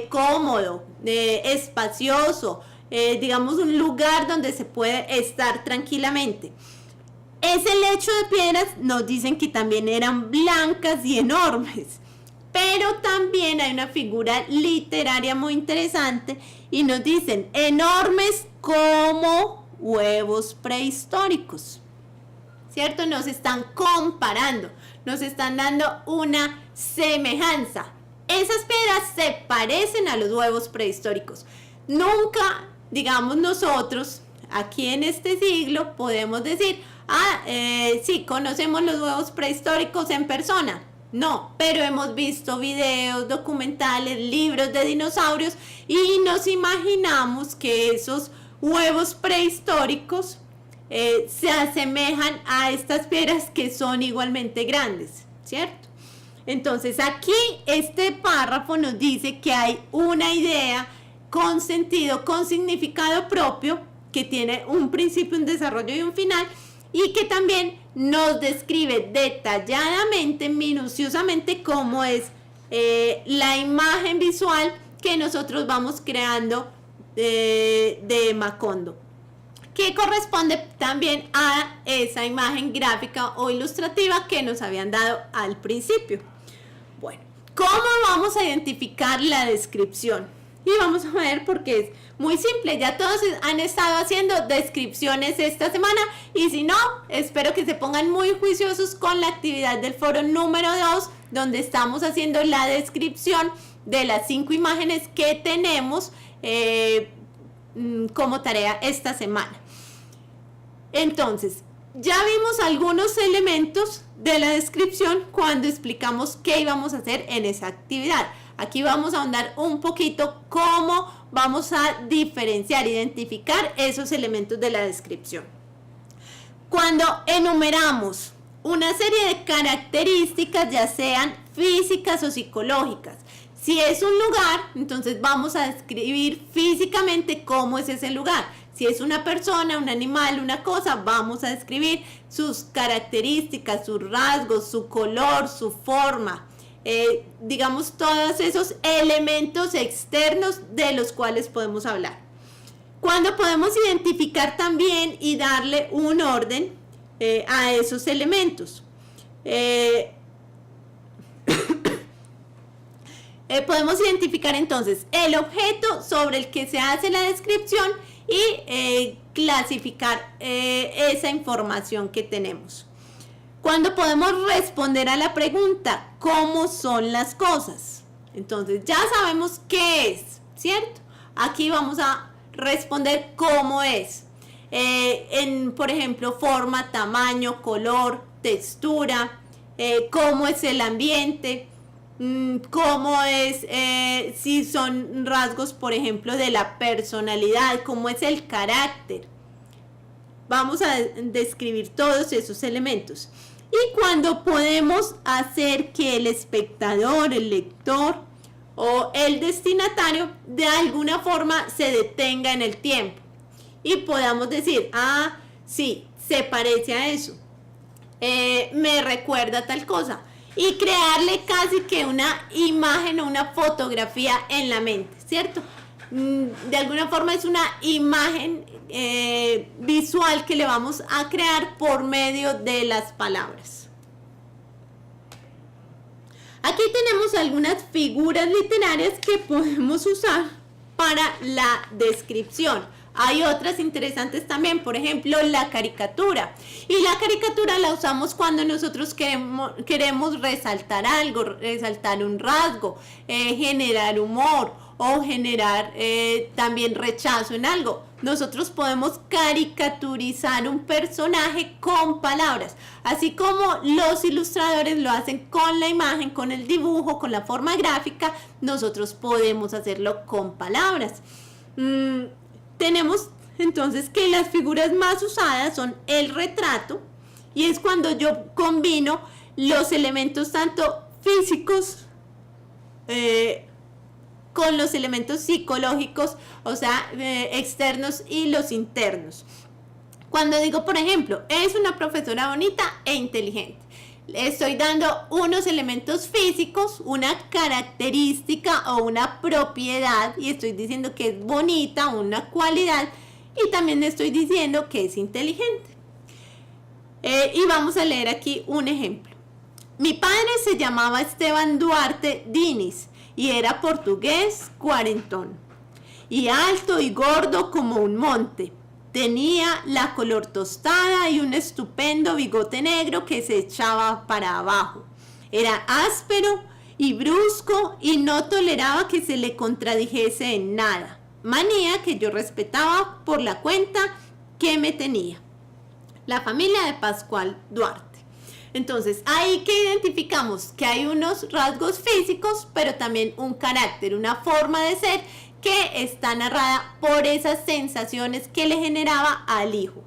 cómodo, espacioso, digamos un lugar donde se puede estar tranquilamente? Ese lecho de piedras nos dicen que también eran blancas y enormes, pero también hay una figura literaria muy interesante y nos dicen enormes como huevos prehistóricos, ¿cierto? Nos están comparando, nos están dando una semejanza. Esas piedras se parecen a los huevos prehistóricos. Nunca, digamos nosotros, aquí en este siglo, podemos decir, sí, conocemos los huevos prehistóricos en persona. No, pero hemos visto videos, documentales, libros de dinosaurios y nos imaginamos que esos huevos prehistóricos se asemejan a estas piedras que son igualmente grandes, ¿cierto? Entonces aquí este párrafo nos dice que hay una idea con sentido, con significado propio, que tiene un principio, un desarrollo y un final, y que también nos describe detalladamente, minuciosamente cómo es la imagen visual que nosotros vamos creando de Macondo, que corresponde también a esa imagen gráfica o ilustrativa que nos habían dado al principio. Bueno, ¿cómo vamos a identificar la descripción? Y vamos a ver porque es muy simple. Ya todos han estado haciendo descripciones esta semana y si no, espero que se pongan muy juiciosos con la actividad del foro número 2, donde estamos haciendo la descripción de las 5 imágenes que tenemos como tarea esta semana. Entonces, ya vimos algunos elementos de la descripción cuando explicamos qué íbamos a hacer en esa actividad. Aquí vamos a ahondar un poquito cómo vamos a diferenciar, identificar esos elementos de la descripción. Cuando enumeramos una serie de características, ya sean físicas o psicológicas, si es un lugar, entonces vamos a describir físicamente cómo es ese lugar. Si es una persona, un animal, una cosa, vamos a describir sus características, sus rasgos, su color, su forma. Digamos, todos esos elementos externos de los cuales podemos hablar. Cuando podemos identificar también y darle un orden a esos elementos. Podemos identificar entonces el objeto sobre el que se hace la descripción y clasificar esa información que tenemos. Cuando podemos responder a la pregunta, ¿cómo son las cosas? Entonces ya sabemos qué es, ¿cierto? Aquí vamos a responder cómo es. Por ejemplo, forma, tamaño, color, textura, cómo es el ambiente, cómo es, si son rasgos, por ejemplo, de la personalidad, cómo es el carácter. Vamos a describir todos esos elementos. Y cuando podemos hacer que el espectador, el lector o el destinatario de alguna forma se detenga en el tiempo y podamos decir, ah, sí, se parece a eso, me recuerda a tal cosa, y crearle casi que una imagen o una fotografía en la mente, ¿cierto? De alguna forma es una imagen visual que le vamos a crear por medio de las palabras. Aquí tenemos algunas figuras literarias que podemos usar para la descripción. Hay otras interesantes también, por ejemplo, la caricatura. Y la caricatura la usamos cuando nosotros queremos resaltar algo, resaltar un rasgo, generar humor o generar también rechazo en algo. Nosotros podemos caricaturizar un personaje con palabras, así como los ilustradores lo hacen con la imagen, con el dibujo, con la forma gráfica, nosotros podemos hacerlo con palabras. Tenemos entonces que las figuras más usadas son el retrato, y es cuando yo combino los elementos tanto físicos con los elementos psicológicos, o sea, externos y los internos. Cuando digo, por ejemplo, es una profesora bonita e inteligente, estoy dando unos elementos físicos, una característica o una propiedad, y estoy diciendo que es bonita, una cualidad, y también estoy diciendo que es inteligente. Y vamos a leer aquí un ejemplo. Mi padre se llamaba Esteban Duarte Diniz y era portugués cuarentón, y alto y gordo como un monte. Tenía la color tostada y un estupendo bigote negro que se echaba para abajo. Era áspero y brusco y no toleraba que se le contradijese en nada. Manía que yo respetaba por la cuenta que me tenía. La familia de Pascual Duarte. Entonces, ahí que identificamos que hay unos rasgos físicos, pero también un carácter, una forma de ser que está narrada por esas sensaciones que le generaba al hijo.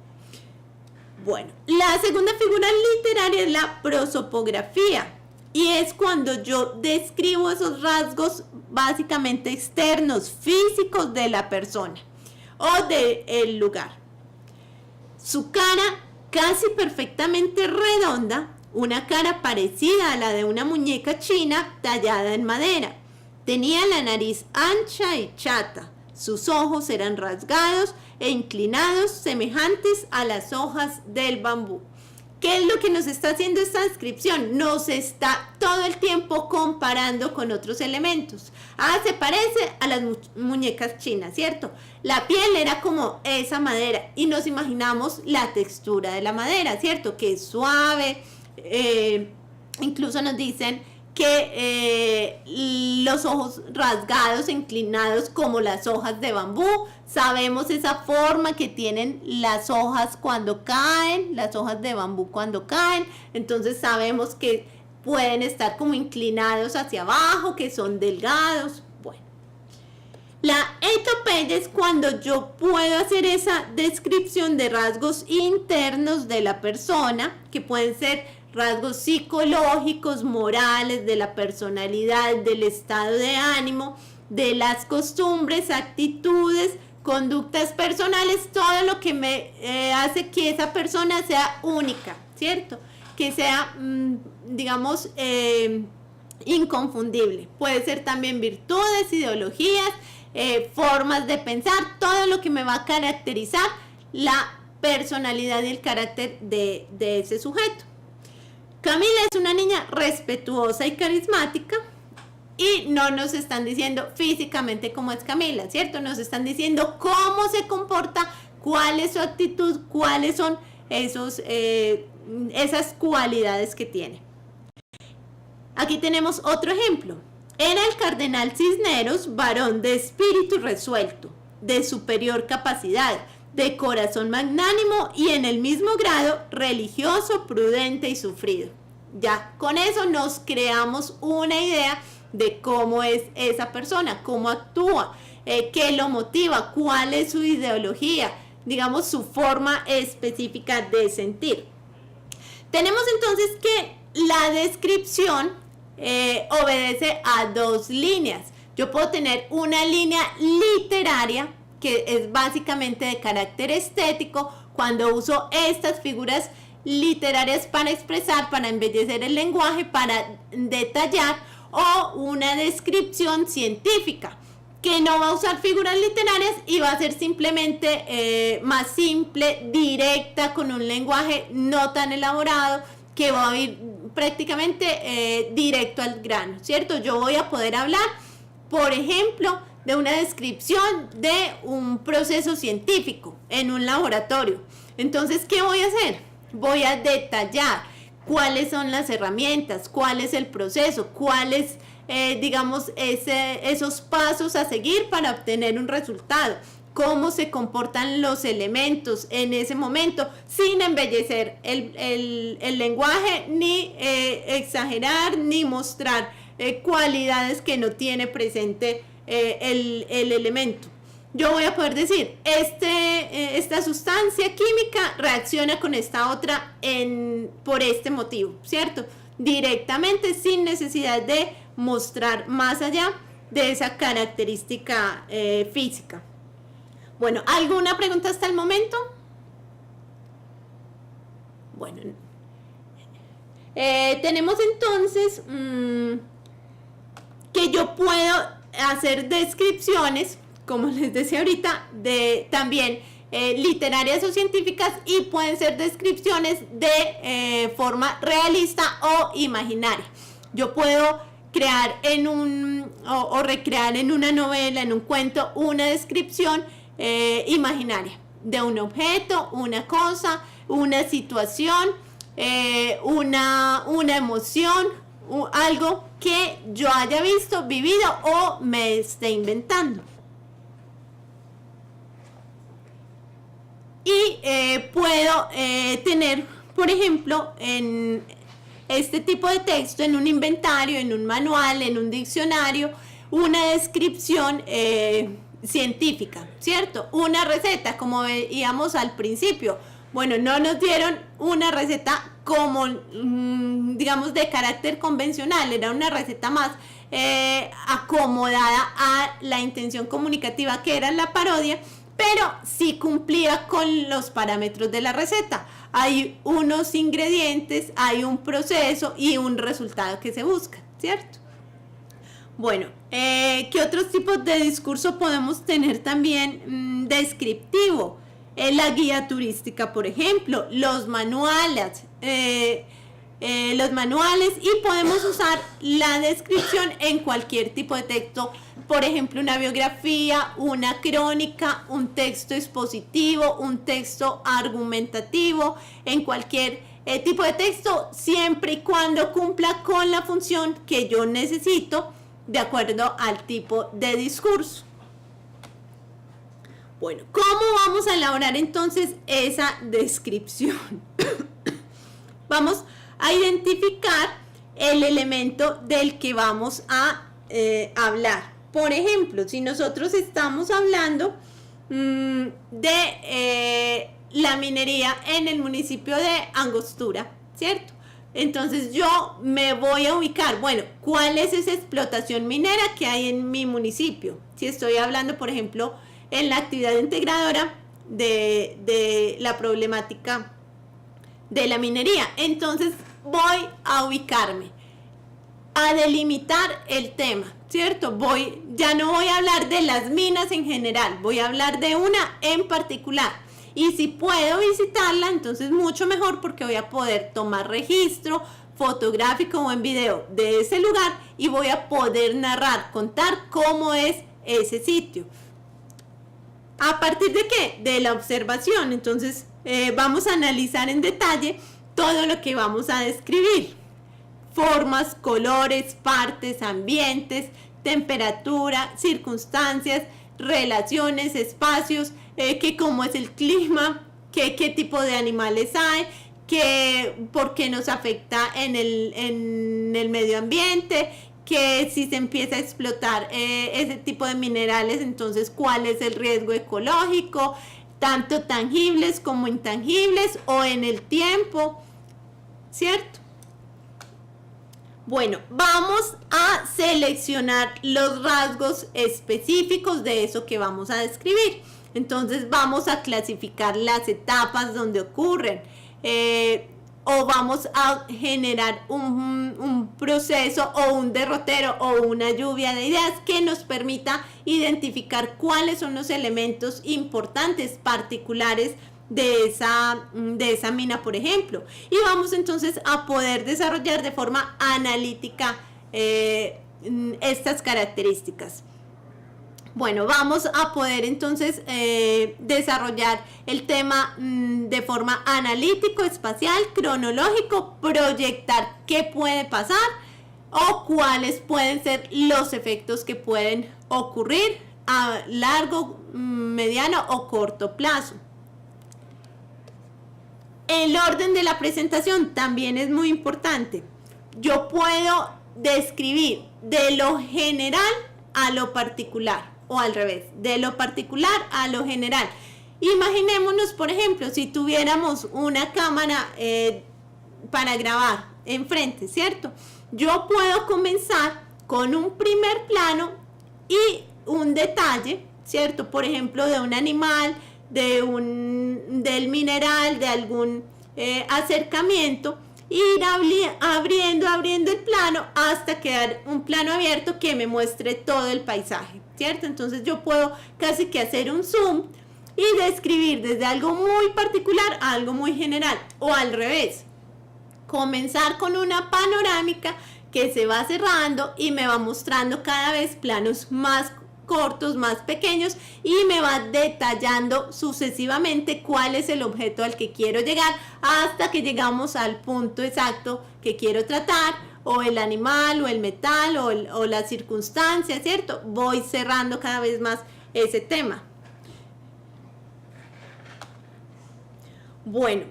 Bueno, la segunda figura literaria es la prosopografía, y es cuando yo describo esos rasgos básicamente externos, físicos de la persona o del lugar. Su cara casi perfectamente redonda, una cara parecida a la de una muñeca china tallada en madera. Tenía la nariz ancha y chata, sus ojos eran rasgados e inclinados, semejantes a las hojas del bambú. ¿Qué es lo que nos está haciendo esta descripción? Nos está todo el tiempo comparando con otros elementos. Ah, se parece a las muñecas chinas, ¿cierto? La piel era como esa madera y nos imaginamos la textura de la madera, ¿cierto? Que es suave, incluso nos dicen que los ojos rasgados, inclinados como las hojas de bambú. Sabemos esa forma que tienen las hojas cuando caen, las hojas de bambú cuando caen. Entonces sabemos que pueden estar como inclinados hacia abajo, que son delgados. Bueno, la etopeya es cuando yo puedo hacer esa descripción de rasgos internos de la persona, que pueden ser rasgos psicológicos, morales, de la personalidad, del estado de ánimo, de las costumbres, actitudes, conductas personales, todo lo que me hace que esa persona sea única, ¿cierto? Que sea, digamos, inconfundible. Puede ser también virtudes, ideologías, formas de pensar, todo lo que me va a caracterizar la personalidad y el carácter de ese sujeto. Camila es una niña respetuosa y carismática, y no nos están diciendo físicamente cómo es Camila, ¿cierto? Nos están diciendo cómo se comporta, cuál es su actitud, cuáles son esas cualidades que tiene. Aquí tenemos otro ejemplo. Era el cardenal Cisneros, varón de espíritu resuelto, de superior capacidad, de corazón magnánimo y en el mismo grado religioso, prudente y sufrido. Ya con eso nos creamos una idea de cómo es esa persona, cómo actúa, qué lo motiva, cuál es su ideología, digamos su forma específica de sentir. Tenemos entonces que la descripción obedece a dos líneas. Yo puedo tener una línea literaria que es básicamente de carácter estético, cuando uso estas figuras literarias para expresar, para embellecer el lenguaje, para detallar, o una descripción científica que no va a usar figuras literarias y va a ser simplemente más simple, directa, con un lenguaje no tan elaborado, que va a ir prácticamente directo al grano, ¿cierto? Yo voy a poder hablar, por ejemplo, de una descripción de un proceso científico en un laboratorio. Entonces, ¿qué voy a hacer? Voy a detallar cuáles son las herramientas, cuál es el proceso, cuáles, digamos, esos pasos a seguir para obtener un resultado, cómo se comportan los elementos en ese momento, sin embellecer el lenguaje, ni exagerar, ni mostrar cualidades que no tiene presente el elemento. Yo voy a poder decir, esta sustancia química reacciona con esta otra por este motivo, ¿cierto? Directamente, sin necesidad de mostrar más allá de esa característica física. Bueno, ¿alguna pregunta hasta el momento? Bueno, tenemos entonces que yo puedo hacer descripciones, como les decía ahorita, también literarias o científicas, y pueden ser descripciones de forma realista o imaginaria. Yo puedo crear o recrear en una novela, en un cuento, una descripción imaginaria de un objeto, una cosa, una situación, una emoción, algo que yo haya visto, vivido o me esté inventando. Y puedo tener, por ejemplo, en este tipo de texto, en un inventario, en un manual, en un diccionario, una descripción científica, ¿cierto? Una receta, como veíamos al principio. Bueno, no nos dieron una receta como, digamos, de carácter convencional, era una receta más acomodada a la intención comunicativa que era la parodia, pero sí cumplía con los parámetros de la receta. Hay unos ingredientes, hay un proceso y un resultado que se busca, ¿cierto? Bueno, ¿qué otros tipos de discurso podemos tener también descriptivo? La guía turística, por ejemplo, los manuales, y podemos usar la descripción en cualquier tipo de texto, por ejemplo, una biografía, una crónica, un texto expositivo, un texto argumentativo, en cualquier tipo de texto, siempre y cuando cumpla con la función que yo necesito de acuerdo al tipo de discurso. Bueno, ¿cómo vamos a elaborar entonces esa descripción? Vamos a identificar el elemento del que vamos a hablar. Por ejemplo, si nosotros estamos hablando de la minería en el municipio de Angostura, ¿cierto? Entonces yo me voy a ubicar, bueno, ¿cuál es esa explotación minera que hay en mi municipio? Si estoy hablando, por ejemplo, en la actividad integradora de la problemática de la minería, entonces voy a ubicarme, a delimitar el tema, ¿cierto? Ya no voy a hablar de las minas en general, voy a hablar de una en particular. Y si puedo visitarla, entonces mucho mejor, porque voy a poder tomar registro, fotográfico o en video de ese lugar y voy a poder narrar, contar cómo es ese sitio. ¿A partir de qué? De la observación. Entonces vamos a analizar en detalle todo lo que vamos a describir. Formas, colores, partes, ambientes, temperatura, circunstancias, relaciones, espacios, cómo es el clima, qué tipo de animales hay, por qué nos afecta en el medio ambiente, que si se empieza a explotar ese tipo de minerales, entonces cuál es el riesgo ecológico, tanto tangibles como intangibles o en el tiempo, ¿cierto? Bueno, vamos a seleccionar los rasgos específicos de eso que vamos a describir. Entonces vamos a clasificar las etapas donde ocurren. O vamos a generar un proceso o un derrotero o una lluvia de ideas que nos permita identificar cuáles son los elementos importantes, particulares de esa mina, por ejemplo. Y vamos entonces a poder desarrollar de forma analítica estas características. Bueno, vamos a poder entonces desarrollar el tema de forma analítico, espacial, cronológico, proyectar qué puede pasar o cuáles pueden ser los efectos que pueden ocurrir a largo, mediano o corto plazo. El orden de la presentación también es muy importante. Yo puedo describir de lo general a lo particular. O al revés, de lo particular a lo general. Imaginémonos, por ejemplo, si tuviéramos una cámara para grabar enfrente, ¿cierto? Yo puedo comenzar con un primer plano y un detalle, ¿cierto? Por ejemplo, de un animal, del mineral, de algún acercamiento, ir abriendo el plano hasta quedar un plano abierto que me muestre todo el paisaje, ¿cierto? Entonces yo puedo casi que hacer un zoom y describir desde algo muy particular a algo muy general, o al revés, comenzar con una panorámica que se va cerrando y me va mostrando cada vez planos más cortos, más pequeños, y me va detallando sucesivamente cuál es el objeto al que quiero llegar hasta que llegamos al punto exacto que quiero tratar, o el animal, o el metal, o la circunstancia, ¿cierto? Voy cerrando cada vez más ese tema. Bueno,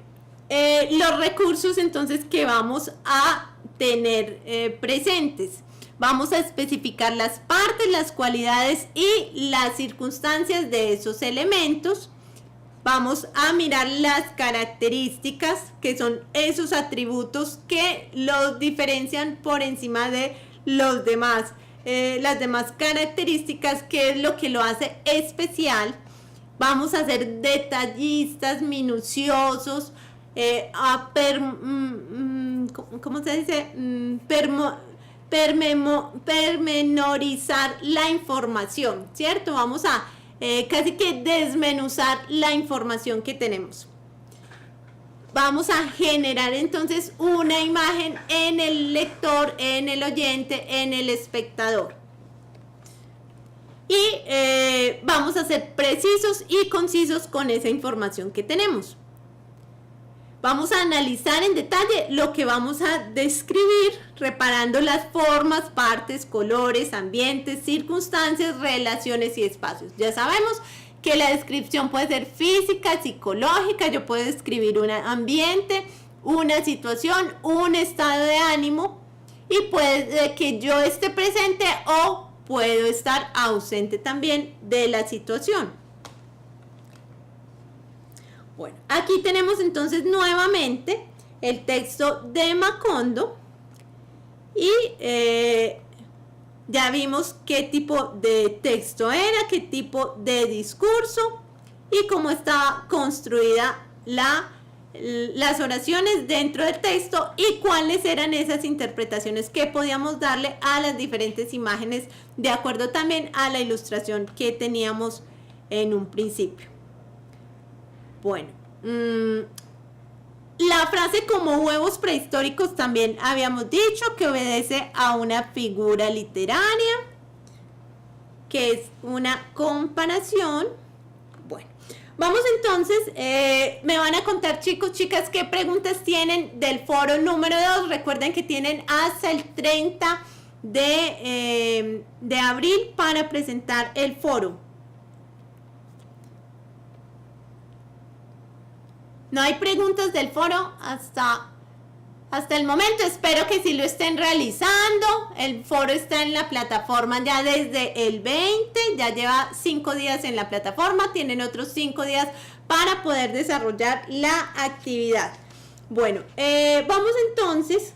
los recursos entonces que vamos a tener presentes. Vamos a especificar las partes, las cualidades y las circunstancias de esos elementos. Vamos a mirar las características, que son esos atributos que los diferencian por encima de los demás. Las demás características, que es lo que lo hace especial. Vamos a ser detallistas, minuciosos, ¿cómo se dice? Pormenorizar la información, ¿cierto? Vamos a casi que desmenuzar la información que tenemos. Vamos a generar entonces una imagen en el lector, en el oyente, en el espectador. Y vamos a ser precisos y concisos con esa información que tenemos. Vamos a analizar en detalle lo que vamos a describir, reparando las formas, partes, colores, ambientes, circunstancias, relaciones y espacios. Ya sabemos que la descripción puede ser física, psicológica. Yo puedo describir un ambiente, una situación, un estado de ánimo, y puede que yo esté presente o puedo estar ausente también de la situación. Bueno, aquí tenemos entonces nuevamente el texto de Macondo y ya vimos qué tipo de texto era, qué tipo de discurso y cómo estaba construida las oraciones dentro del texto y cuáles eran esas interpretaciones que podíamos darle a las diferentes imágenes de acuerdo también a la ilustración que teníamos en un principio. Bueno, La frase como huevos prehistóricos también habíamos dicho que obedece a una figura literaria, que es una comparación. Bueno, vamos entonces, me van a contar chicos, chicas, qué preguntas tienen del foro número 2. Recuerden que tienen hasta el 30 de abril para presentar el foro. No hay preguntas del foro hasta el momento. Espero que sí lo estén realizando. El foro está en la plataforma ya desde el 20. Ya lleva 5 días en la plataforma. Tienen otros 5 días para poder desarrollar la actividad. Bueno, vamos entonces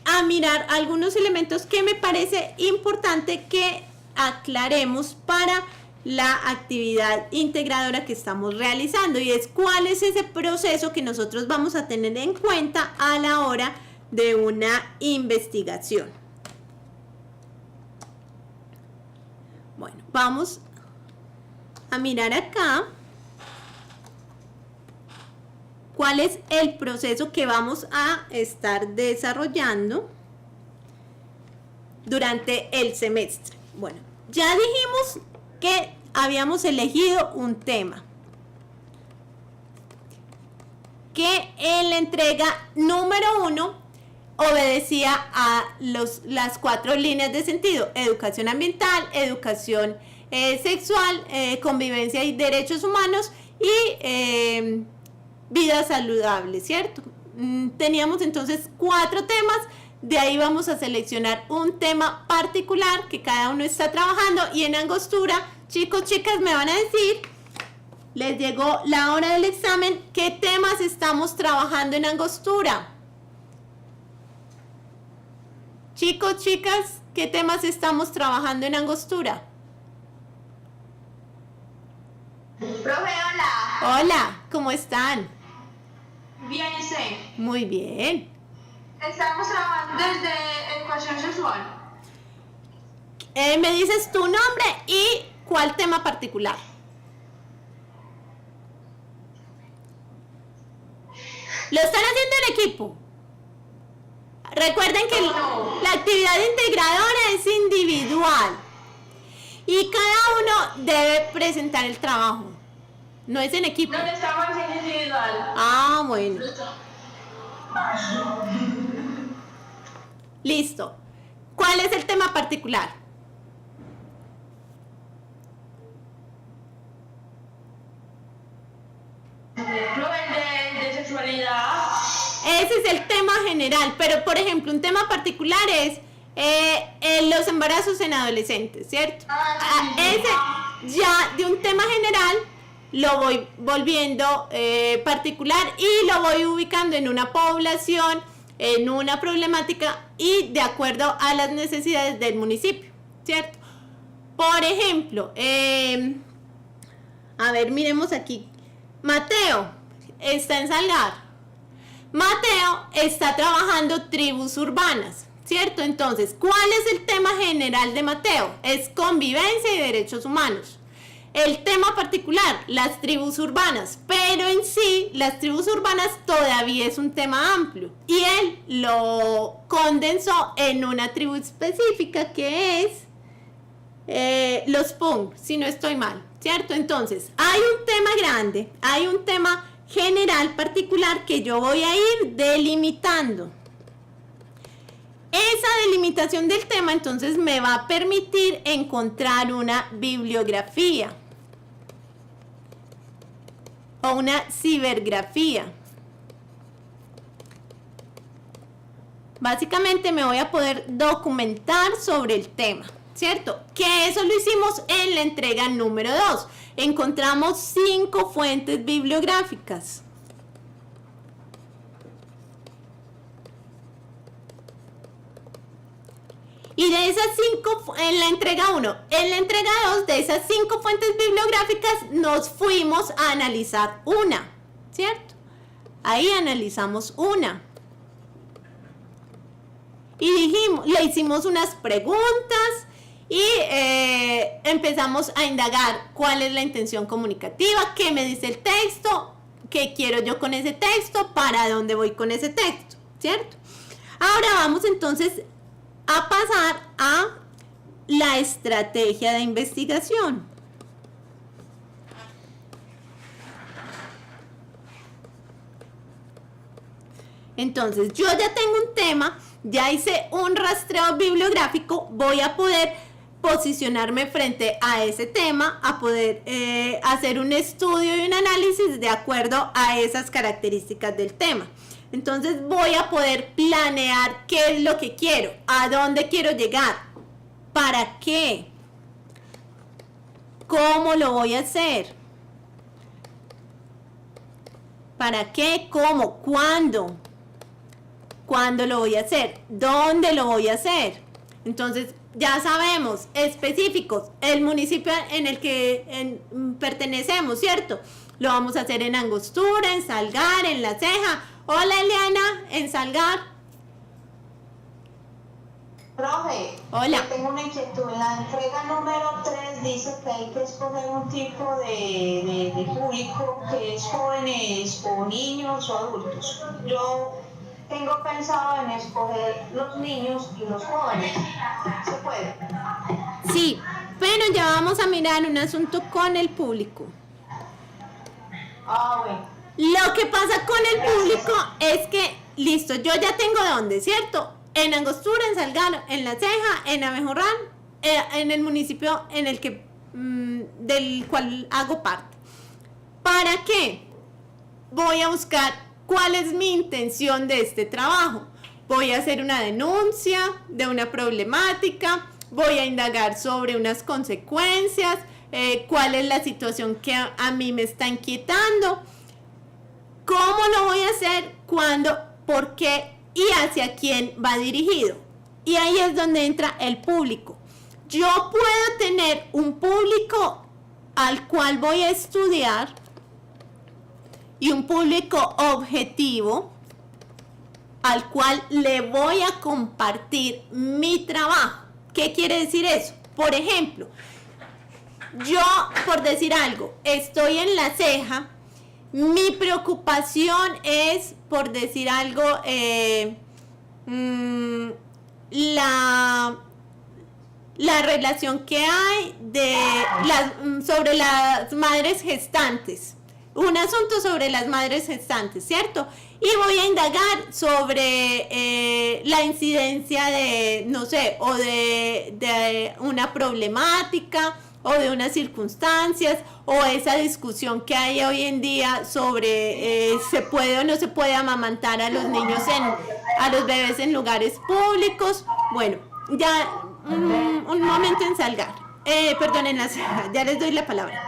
a mirar algunos elementos que me parece importante que aclaremos para la actividad integradora que estamos realizando, y es cuál es ese proceso que nosotros vamos a tener en cuenta a la hora de una investigación. Bueno, vamos a mirar acá cuál es el proceso que vamos a estar desarrollando durante el semestre. Bueno, ya dijimos que habíamos elegido un tema, que en la entrega número 1 obedecía a las 4 líneas de sentido: educación ambiental, educación sexual, convivencia y derechos humanos, y vida saludable, ¿cierto? Teníamos entonces 4 temas. De ahí vamos a seleccionar un tema particular que cada uno está trabajando, y en Angostura, chicos, chicas, me van a decir, les llegó la hora del examen, ¿qué temas estamos trabajando en Angostura? Chicos, chicas, ¿qué temas estamos trabajando en Angostura?
Profe, hola.
Hola, ¿cómo están?
Bien, ¿y usted?
Muy bien.
Estamos trabajando desde educación sexual.
Me dices tu nombre y cuál tema particular. Lo están haciendo en equipo. Recuerden que la actividad integradora es individual y cada uno debe presentar el trabajo. No es en equipo.
No, estamos haciendo individual.
Ah, bueno. Listo. ¿Cuál es el tema particular?
De sexualidad.
Ese es el tema general, pero por ejemplo, un tema particular es los embarazos en adolescentes, ¿cierto? Ese ya de un tema general lo voy volviendo particular y lo voy ubicando en una población, en una problemática y de acuerdo a las necesidades del municipio, ¿cierto? Por ejemplo, a ver, miremos aquí. Mateo está en Salgar. Mateo está trabajando tribus urbanas, ¿cierto? Entonces, ¿cuál es el tema general de Mateo? Es convivencia y derechos humanos. El tema particular, las tribus urbanas, pero en sí, las tribus urbanas todavía es un tema amplio. Y él lo condensó en una tribu específica que es los Pung, si no estoy mal, ¿cierto? Entonces, hay un tema grande, hay un tema general particular que yo voy a ir delimitando. Esa delimitación del tema entonces me va a permitir encontrar una bibliografía o una cibergrafía. Básicamente me voy a poder documentar sobre el tema, ¿cierto? Que eso lo hicimos en la entrega número 2. Encontramos 5 fuentes bibliográficas. Y de esas 5, en la entrega 1, en la entrega 2, de esas 5 fuentes bibliográficas, nos fuimos a analizar una, ¿cierto? Ahí analizamos una. Y dijimos, le hicimos unas preguntas y empezamos a indagar cuál es la intención comunicativa, qué me dice el texto, qué quiero yo con ese texto, para dónde voy con ese texto, ¿cierto? Ahora vamos entonces a pasar a la estrategia de investigación. Entonces, yo ya tengo un tema, ya hice un rastreo bibliográfico, voy a poder posicionarme frente a ese tema, a poder hacer un estudio y un análisis de acuerdo a esas características del tema. Entonces, voy a poder planear qué es lo que quiero, a dónde quiero llegar, para qué, cómo lo voy a hacer, para qué, cómo, cuándo lo voy a hacer, dónde lo voy a hacer. Entonces, ya sabemos, específicos, el municipio en el que pertenecemos, ¿cierto? Lo vamos a hacer en Angostura, en Salgar, en La Ceja. Hola, Eliana, en Salgar.
Profe,
hola.
Yo tengo una inquietud. En la entrega número 3 dice que hay que escoger un tipo de público que es jóvenes o niños o adultos. Yo tengo pensado en escoger los niños y los jóvenes. ¿Se puede?
Sí, pero ya vamos a mirar un asunto con el público.
Ah, bueno.
Lo que pasa con el público es que, listo, yo ya tengo dónde, ¿cierto? En Angostura, en Salgar, en La Ceja, en Abejorrán, en el municipio en el que del cual hago parte. ¿Para qué? Voy a buscar cuál es mi intención de este trabajo. Voy a hacer una denuncia de una problemática, voy a indagar sobre unas consecuencias, cuál es la situación que a mí me está inquietando, cómo lo voy a hacer, cuándo, por qué y hacia quién va dirigido. Y ahí es donde entra el público. Yo puedo tener un público al cual voy a estudiar y un público objetivo al cual le voy a compartir mi trabajo. ¿Qué quiere decir eso? Por ejemplo, yo, por decir algo, estoy en La Ceja, mi preocupación es, por decir algo, la relación que hay sobre las madres gestantes. Un asunto sobre las madres gestantes, ¿cierto? Y voy a indagar sobre la incidencia de, no sé, o de una problemática, o de unas circunstancias, o esa discusión que hay hoy en día sobre se puede o no se puede amamantar a los niños, a los bebés en lugares públicos. Bueno, ya un momento en Salgar, perdón, en La Ceja, ya les doy la palabra.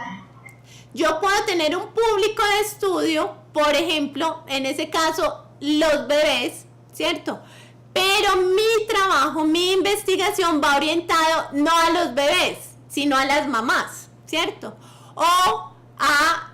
Yo puedo tener un público de estudio, por ejemplo, en ese caso, los bebés, ¿cierto? Pero mi trabajo, mi investigación va orientado no a los bebés, sino a las mamás, ¿cierto? O a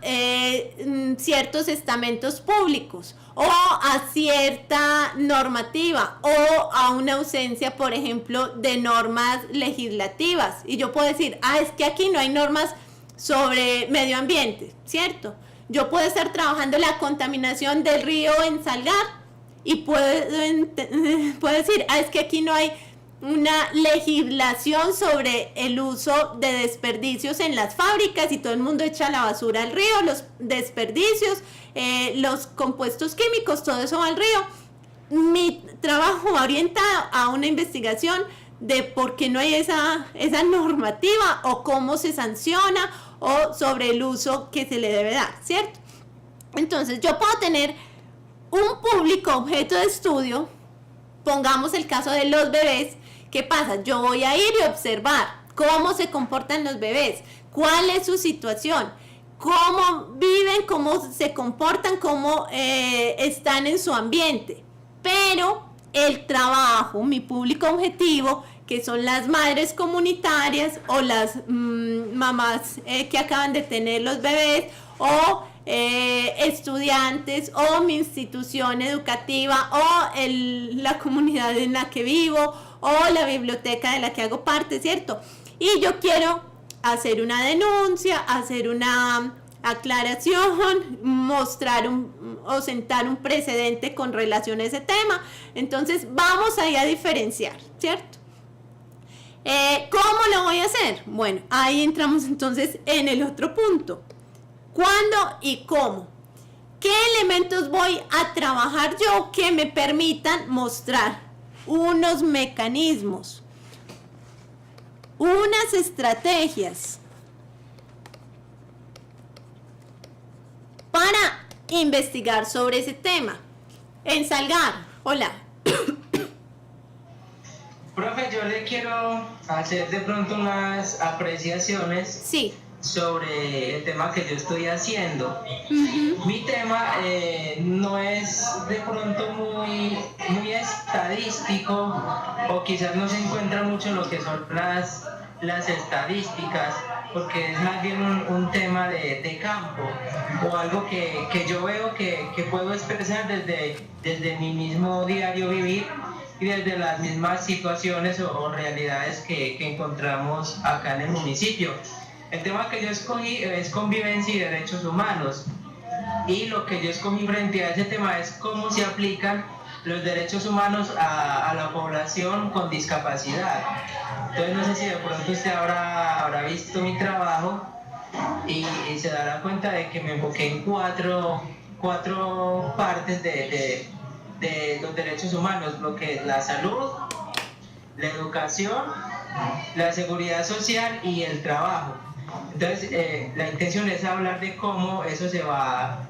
ciertos estamentos públicos, o a cierta normativa, o a una ausencia, por ejemplo, de normas legislativas. Y yo puedo decir, es que aquí no hay normas sobre medio ambiente, ¿cierto? Yo puedo estar trabajando la contaminación del río en Salgar y puedo decir, es que aquí no hay una legislación sobre el uso de desperdicios en las fábricas y todo el mundo echa la basura al río, los desperdicios, los compuestos químicos, todo eso va al río. Mi trabajo va orientado a una investigación de por qué no hay esa normativa o cómo se sanciona o sobre el uso que se le debe dar, ¿cierto? Entonces yo puedo tener un público objeto de estudio, pongamos el caso de los bebés. ¿Qué pasa? Yo voy a ir y observar cómo se comportan los bebés, cuál es su situación, cómo viven, cómo se comportan, cómo están en su ambiente. Pero el trabajo, mi público objetivo, que son las madres comunitarias o las mamás que acaban de tener los bebés, o estudiantes, o mi institución educativa, o la comunidad en la que vivo, o la biblioteca de la que hago parte, ¿cierto? Y yo quiero hacer una denuncia, hacer una aclaración, mostrar o sentar un precedente con relación a ese tema. Entonces vamos ahí a diferenciar, ¿cierto? ¿Cómo lo voy a hacer? Bueno, ahí entramos entonces en el otro punto. ¿Cuándo y cómo? ¿Qué elementos voy a trabajar yo que me permitan mostrar unos mecanismos, unas estrategias para investigar sobre ese tema? En Salgar, hola.
Profe, yo le quiero hacer de pronto unas apreciaciones
Sí.
sobre el tema que yo estoy haciendo. Mi tema no es de pronto muy estadístico, o quizás no se encuentra mucho en lo que son las estadísticas, porque es más bien un tema de campo, o algo que yo veo que puedo expresar desde mi mismo diario vivir y desde las mismas situaciones o realidades que encontramos acá en el municipio. El tema que yo escogí es convivencia y derechos humanos, y lo que yo escogí frente a ese tema es cómo se aplican los derechos humanos a la población con discapacidad. Entonces no sé si de pronto usted habrá visto mi trabajo y se dará cuenta de que me enfoqué en cuatro partes de los derechos humanos, lo que es la salud, la educación, la seguridad social y el trabajo. Entonces la intención es hablar de cómo eso se va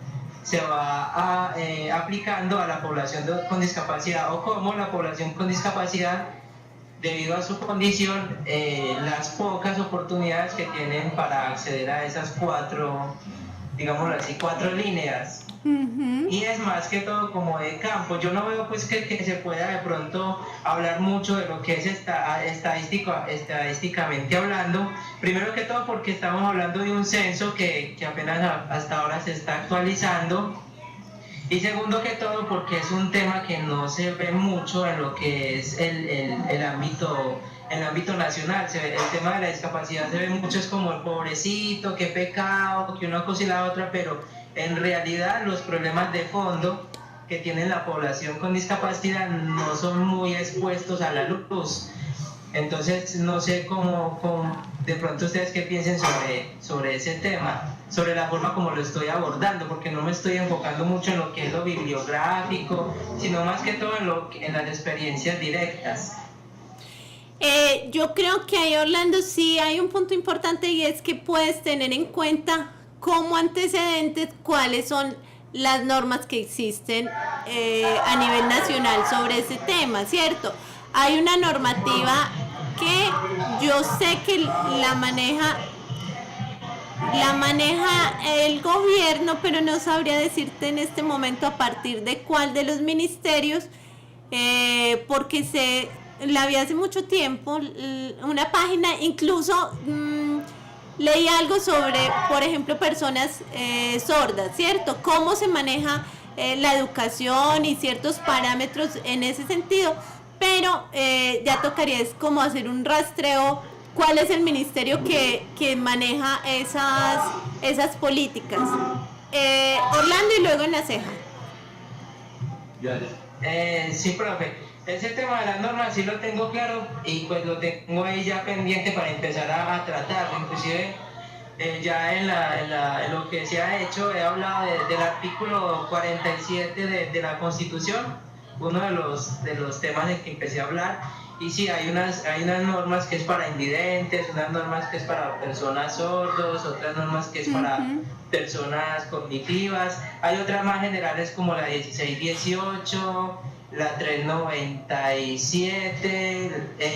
aplicando a la población con discapacidad, o cómo la población con discapacidad, debido a su condición, las pocas oportunidades que tienen para acceder a esas cuatro líneas. Y es más que todo como de campo. Yo no veo pues que se pueda de pronto hablar mucho de lo que es estadísticamente hablando. Primero que todo porque estamos hablando de un censo que apenas hasta ahora se está actualizando. Y segundo que todo porque es un tema que no se ve mucho en lo que es el ámbito nacional. El tema de la discapacidad se ve mucho, es como el pobrecito, qué pecado, que una cosa y la otra, pero en realidad los problemas de fondo que tiene la población con discapacidad no son muy expuestos a la luz. Entonces no sé cómo de pronto ustedes qué piensen sobre ese tema, sobre la forma como lo estoy abordando, porque no me estoy enfocando mucho en lo que es lo bibliográfico, sino más que todo en las experiencias directas.
Yo creo que ahí, Orlando, sí hay un punto importante, y es que puedes tener en cuenta como antecedentes cuáles son las normas que existen a nivel nacional sobre ese tema, ¿cierto? Hay una normativa que yo sé que la maneja el gobierno, pero no sabría decirte en este momento a partir de cuál de los ministerios, porque la vi hace mucho tiempo, una página, incluso leí algo sobre, por ejemplo, personas sordas, ¿cierto? Cómo se maneja la educación y ciertos parámetros en ese sentido, pero ya tocaría es como hacer un rastreo, cuál es el ministerio que maneja esas políticas. Orlando, y luego en la ceja.
Sí, profe. Ese tema de las normas sí lo tengo claro, y pues lo tengo ahí ya pendiente para empezar a tratarlo. Inclusive ya en lo que se ha hecho he hablado del artículo 47 de la Constitución, uno de los temas en que empecé a hablar. Y sí, hay unas normas que es para invidentes, unas normas que es para personas sordos, otras normas que es para personas cognitivas. Hay otras más generales como la 1618, la 397,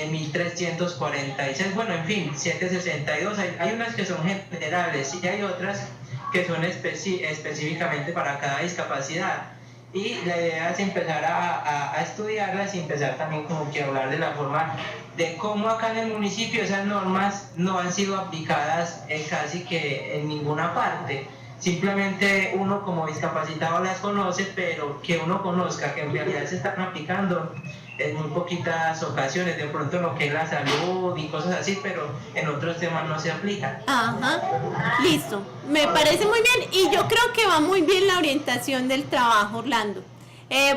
1346, bueno, en fin, 762. Hay unas que son generales y hay otras que son específicamente para cada discapacidad. Y la idea es empezar a estudiarlas y empezar también como que a hablar de la forma de cómo acá en el municipio esas normas no han sido aplicadas casi que en ninguna parte. simplemente uno como discapacitado las conoce, pero que uno conozca que en realidad se están aplicando en muy poquitas ocasiones, de pronto lo que es la salud y cosas así, pero en otros temas no se aplican.
Ajá, listo. Me parece muy bien y yo creo que va muy bien la orientación del trabajo, Orlando.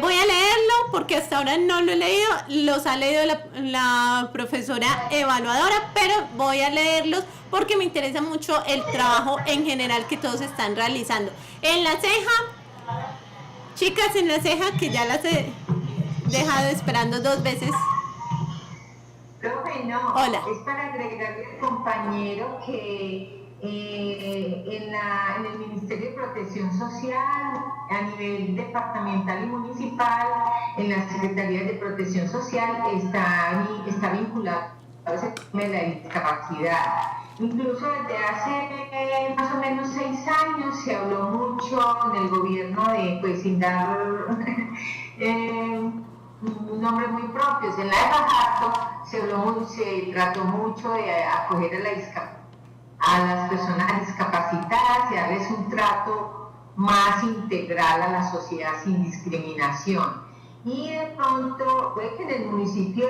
Voy a leerlo porque hasta ahora no lo he leído, los ha leído la profesora evaluadora, pero voy a leerlos porque me interesa mucho el trabajo en general que todos están realizando. En la ceja, chicas, en la ceja, que ya las he dejado esperando 2 veces.
Profe, no,
Hola.
es para agregarle al compañero que en el Ministerio de Protección Social, a nivel departamental y municipal, en las Secretarías de Protección Social está vinculado a ese tema de la discapacidad. Incluso desde hace más o menos 6 años se habló mucho en el gobierno de, pues sin dar un nombre muy propio, en la de Fajardo se trató mucho de acoger a las personas discapacitadas y darles un trato más integral a la sociedad sin discriminación. Y de pronto, puede que en el municipio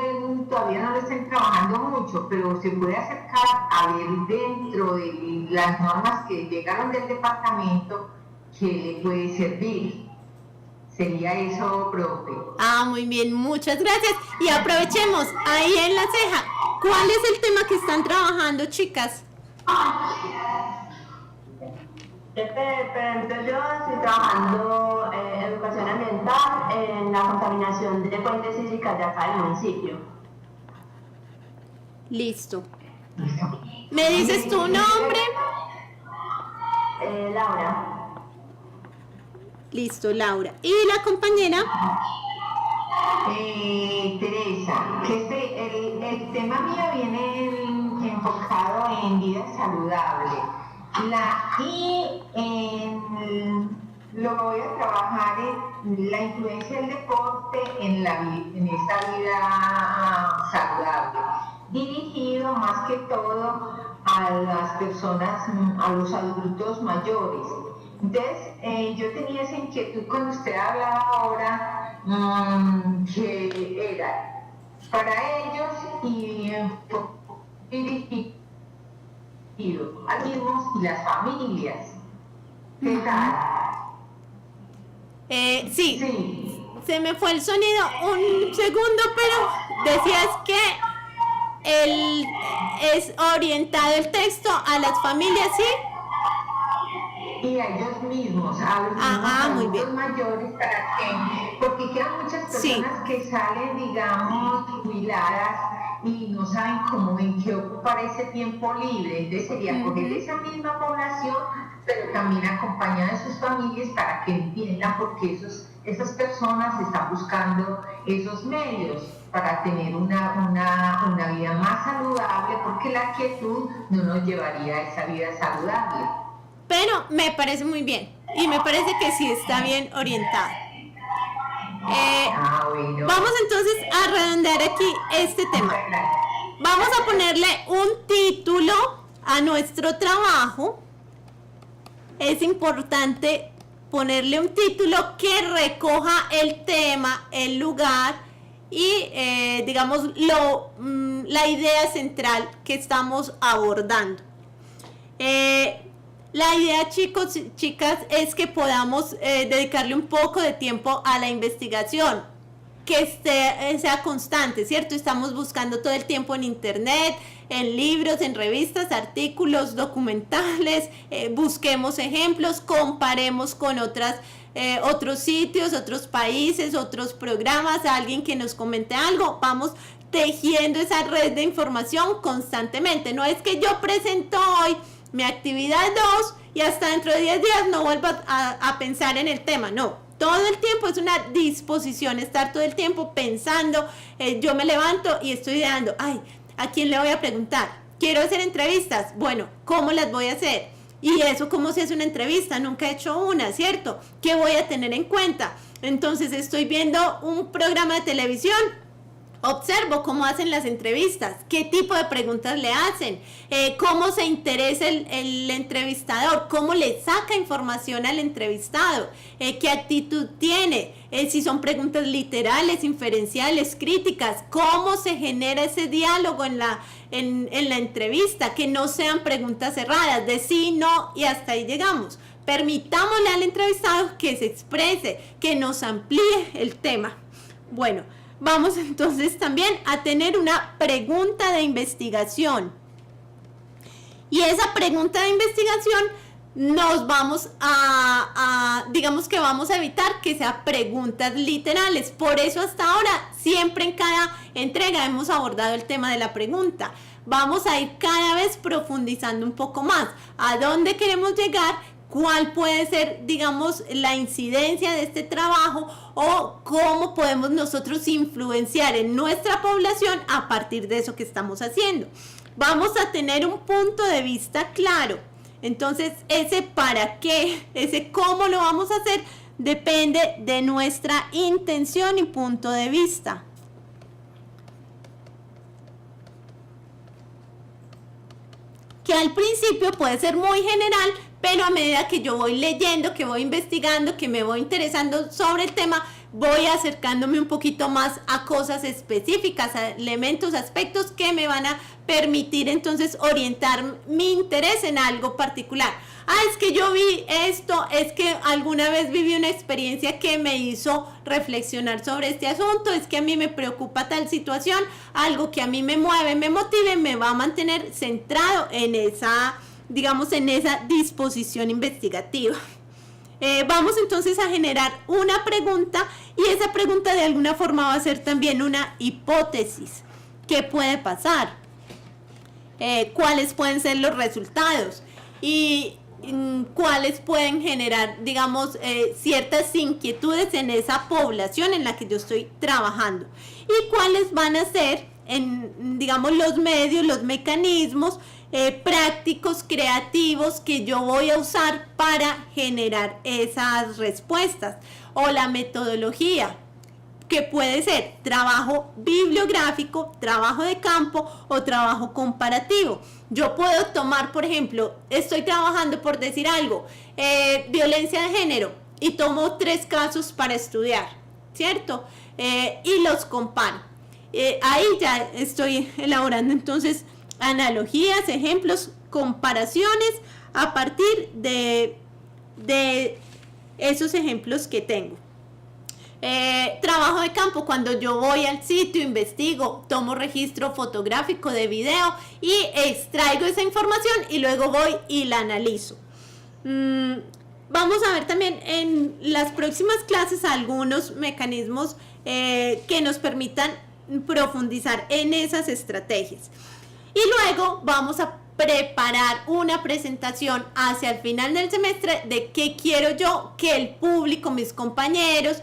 todavía no lo estén trabajando mucho, pero se puede acercar a ver dentro de las normas que llegaron del departamento que le puede servir. Sería eso, profe.
Muy bien, muchas gracias. Y aprovechemos, ahí en la ceja, ¿cuál es el tema que están trabajando, chicas?
Entonces yo estoy trabajando educación ambiental en la contaminación de fuentes hídricas de acá del municipio.
Listo. ¿Me dices tu nombre?
Laura.
Listo, Laura. ¿Y la compañera?
Teresa, que el tema mío viene enfocado en vida saludable. Lo voy a trabajar en la influencia del deporte en esta vida saludable, dirigido más que todo a las personas, a los adultos mayores. Entonces, yo tenía esa inquietud cuando usted hablaba ahora, que era para ellos y dirigido a los mismos y las familias. ¿Qué tal?
Sí. Se me fue el sonido un segundo, pero decías que es orientado el texto a las familias, ¿sí?
Y a ellos mismos, a los adultos mayores, porque quedan muchas personas que salen, digamos, jubiladas y no saben cómo en qué ocupar ese tiempo libre. Entonces sería coger esa misma población, pero también acompañada de sus familias para que entiendan por qué esas personas están buscando esos medios para tener una vida más saludable, porque la quietud no nos llevaría a esa vida saludable.
Pero me parece muy bien y me parece que sí está bien orientado.
Bueno.
Vamos entonces a redondear aquí este tema. Vamos a ponerle un título a nuestro trabajo. Es importante ponerle un título que recoja el tema, el lugar y digamos la idea central que estamos abordando. La idea, chicos, chicas, es que podamos dedicarle un poco de tiempo a la investigación, que sea constante, ¿cierto? Estamos buscando todo el tiempo en internet, en libros, en revistas, artículos, documentales, busquemos ejemplos, comparemos con otros sitios, otros países, otros programas, alguien que nos comente algo, vamos tejiendo esa red de información constantemente. No es que yo presento hoy mi actividad 2 y hasta dentro de 10 días no vuelvo a pensar en el tema, no. Todo el tiempo es una disposición, estar todo el tiempo pensando, yo me levanto y estoy ideando, ¿a quién le voy a preguntar? Quiero hacer entrevistas, bueno, ¿cómo las voy a hacer? Y eso, ¿cómo se hace una entrevista? Nunca he hecho una, ¿cierto? ¿Qué voy a tener en cuenta? Entonces estoy viendo un programa de televisión, Observo cómo hacen las entrevistas, qué tipo de preguntas le hacen, cómo se interesa el entrevistador, cómo le saca información al entrevistado, qué actitud tiene, si son preguntas literales, inferenciales, críticas, cómo se genera ese diálogo en la entrevista, que no sean preguntas cerradas, de sí, no y hasta ahí llegamos. Permitámosle al entrevistado que se exprese, que nos amplíe el tema. Bueno, vamos entonces también a tener una pregunta de investigación. Y esa pregunta de investigación nos vamos digamos que vamos a evitar que sean preguntas literales. Por eso hasta ahora, siempre en cada entrega hemos abordado el tema de la pregunta. Vamos a ir cada vez profundizando un poco más. ¿A dónde queremos llegar? ¿Cuál puede ser, digamos, la incidencia de este trabajo o cómo podemos nosotros influenciar en nuestra población a partir de eso que estamos haciendo? Vamos a tener un punto de vista claro. Entonces, ese para qué, ese cómo lo vamos a hacer, depende de nuestra intención y punto de vista. Que al principio puede ser muy general, pero a medida que yo voy leyendo, que voy investigando, que me voy interesando sobre el tema, voy acercándome un poquito más a cosas específicas, a elementos, aspectos que me van a permitir entonces orientar mi interés en algo particular. Es que yo vi esto, es que alguna vez viví una experiencia que me hizo reflexionar sobre este asunto, es que a mí me preocupa tal situación, algo que a mí me mueve, me motive, me va a mantener centrado en esa, digamos, en esa disposición investigativa. Vamos entonces a generar una pregunta y esa pregunta de alguna forma va a ser también una hipótesis. ¿Qué puede pasar? ¿Cuáles pueden ser los resultados? Y cuáles pueden generar, digamos, ciertas inquietudes en esa población en la que yo estoy trabajando. Y cuáles van a ser, digamos, los medios, los mecanismos prácticos, creativos que yo voy a usar para generar esas respuestas, o la metodología, que puede ser trabajo bibliográfico, trabajo de campo o trabajo comparativo. Yo puedo tomar, por ejemplo, estoy trabajando, por decir algo, violencia de género, y tomo 3 casos para estudiar, ¿cierto? Y los comparo. Ahí ya estoy elaborando entonces analogías, ejemplos, comparaciones a partir de esos ejemplos que tengo. Trabajo de campo, cuando yo voy al sitio, investigo, tomo registro fotográfico de video y extraigo esa información y luego voy y la analizo. Vamos a ver también en las próximas clases algunos mecanismos que nos permitan profundizar en esas estrategias. Y luego vamos a preparar una presentación hacia el final del semestre de qué quiero yo que el público, mis compañeros,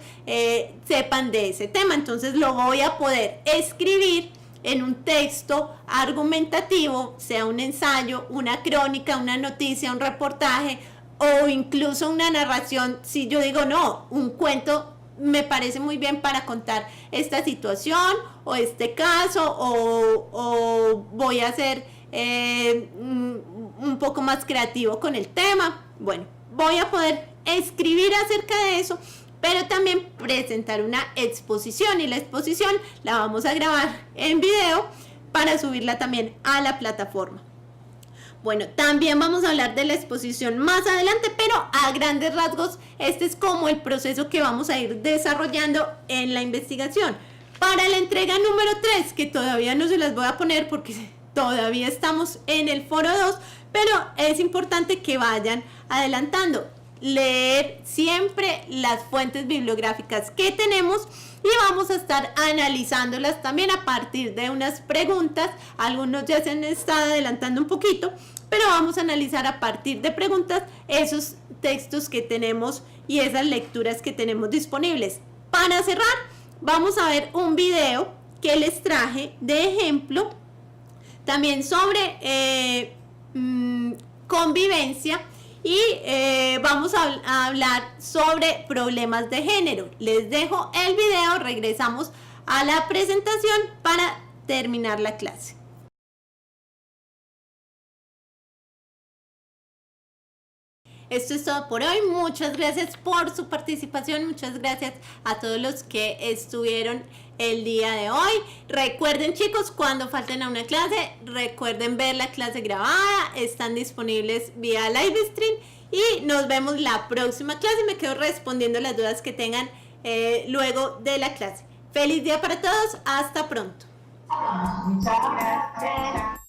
sepan de ese tema. Entonces lo voy a poder escribir en un texto argumentativo, sea un ensayo, una crónica, una noticia, un reportaje o incluso una narración. Si yo digo no, un cuento me parece muy bien para contar esta situación o este caso, o voy a hacer un poco más creativo con el tema. Bueno, voy a poder escribir acerca de eso, pero también presentar una exposición, y la exposición la vamos a grabar en video para subirla también a la plataforma. Bueno, también vamos a hablar de la exposición más adelante, pero a grandes rasgos este es como el proceso que vamos a ir desarrollando en la investigación. Para la entrega número 3, que todavía no se las voy a poner porque todavía estamos en el foro 2, pero es importante que vayan adelantando. Leer siempre las fuentes bibliográficas que tenemos y vamos a estar analizándolas también a partir de unas preguntas. Algunos ya se han estado adelantando un poquito, pero vamos a analizar a partir de preguntas esos textos que tenemos y esas lecturas que tenemos disponibles. Para cerrar, vamos a ver un video que les traje de ejemplo también sobre convivencia, y vamos a hablar sobre problemas de género. Les dejo el video, regresamos a la presentación para terminar la clase. Esto es todo por hoy. Muchas gracias por su participación. Muchas gracias a todos los que estuvieron el día de hoy. Recuerden, chicos, cuando falten a una clase, recuerden ver la clase grabada. Están disponibles vía live stream. Y nos vemos la próxima clase. Me quedo respondiendo las dudas que tengan luego de la clase. Feliz día para todos. Hasta pronto.
Muchas gracias.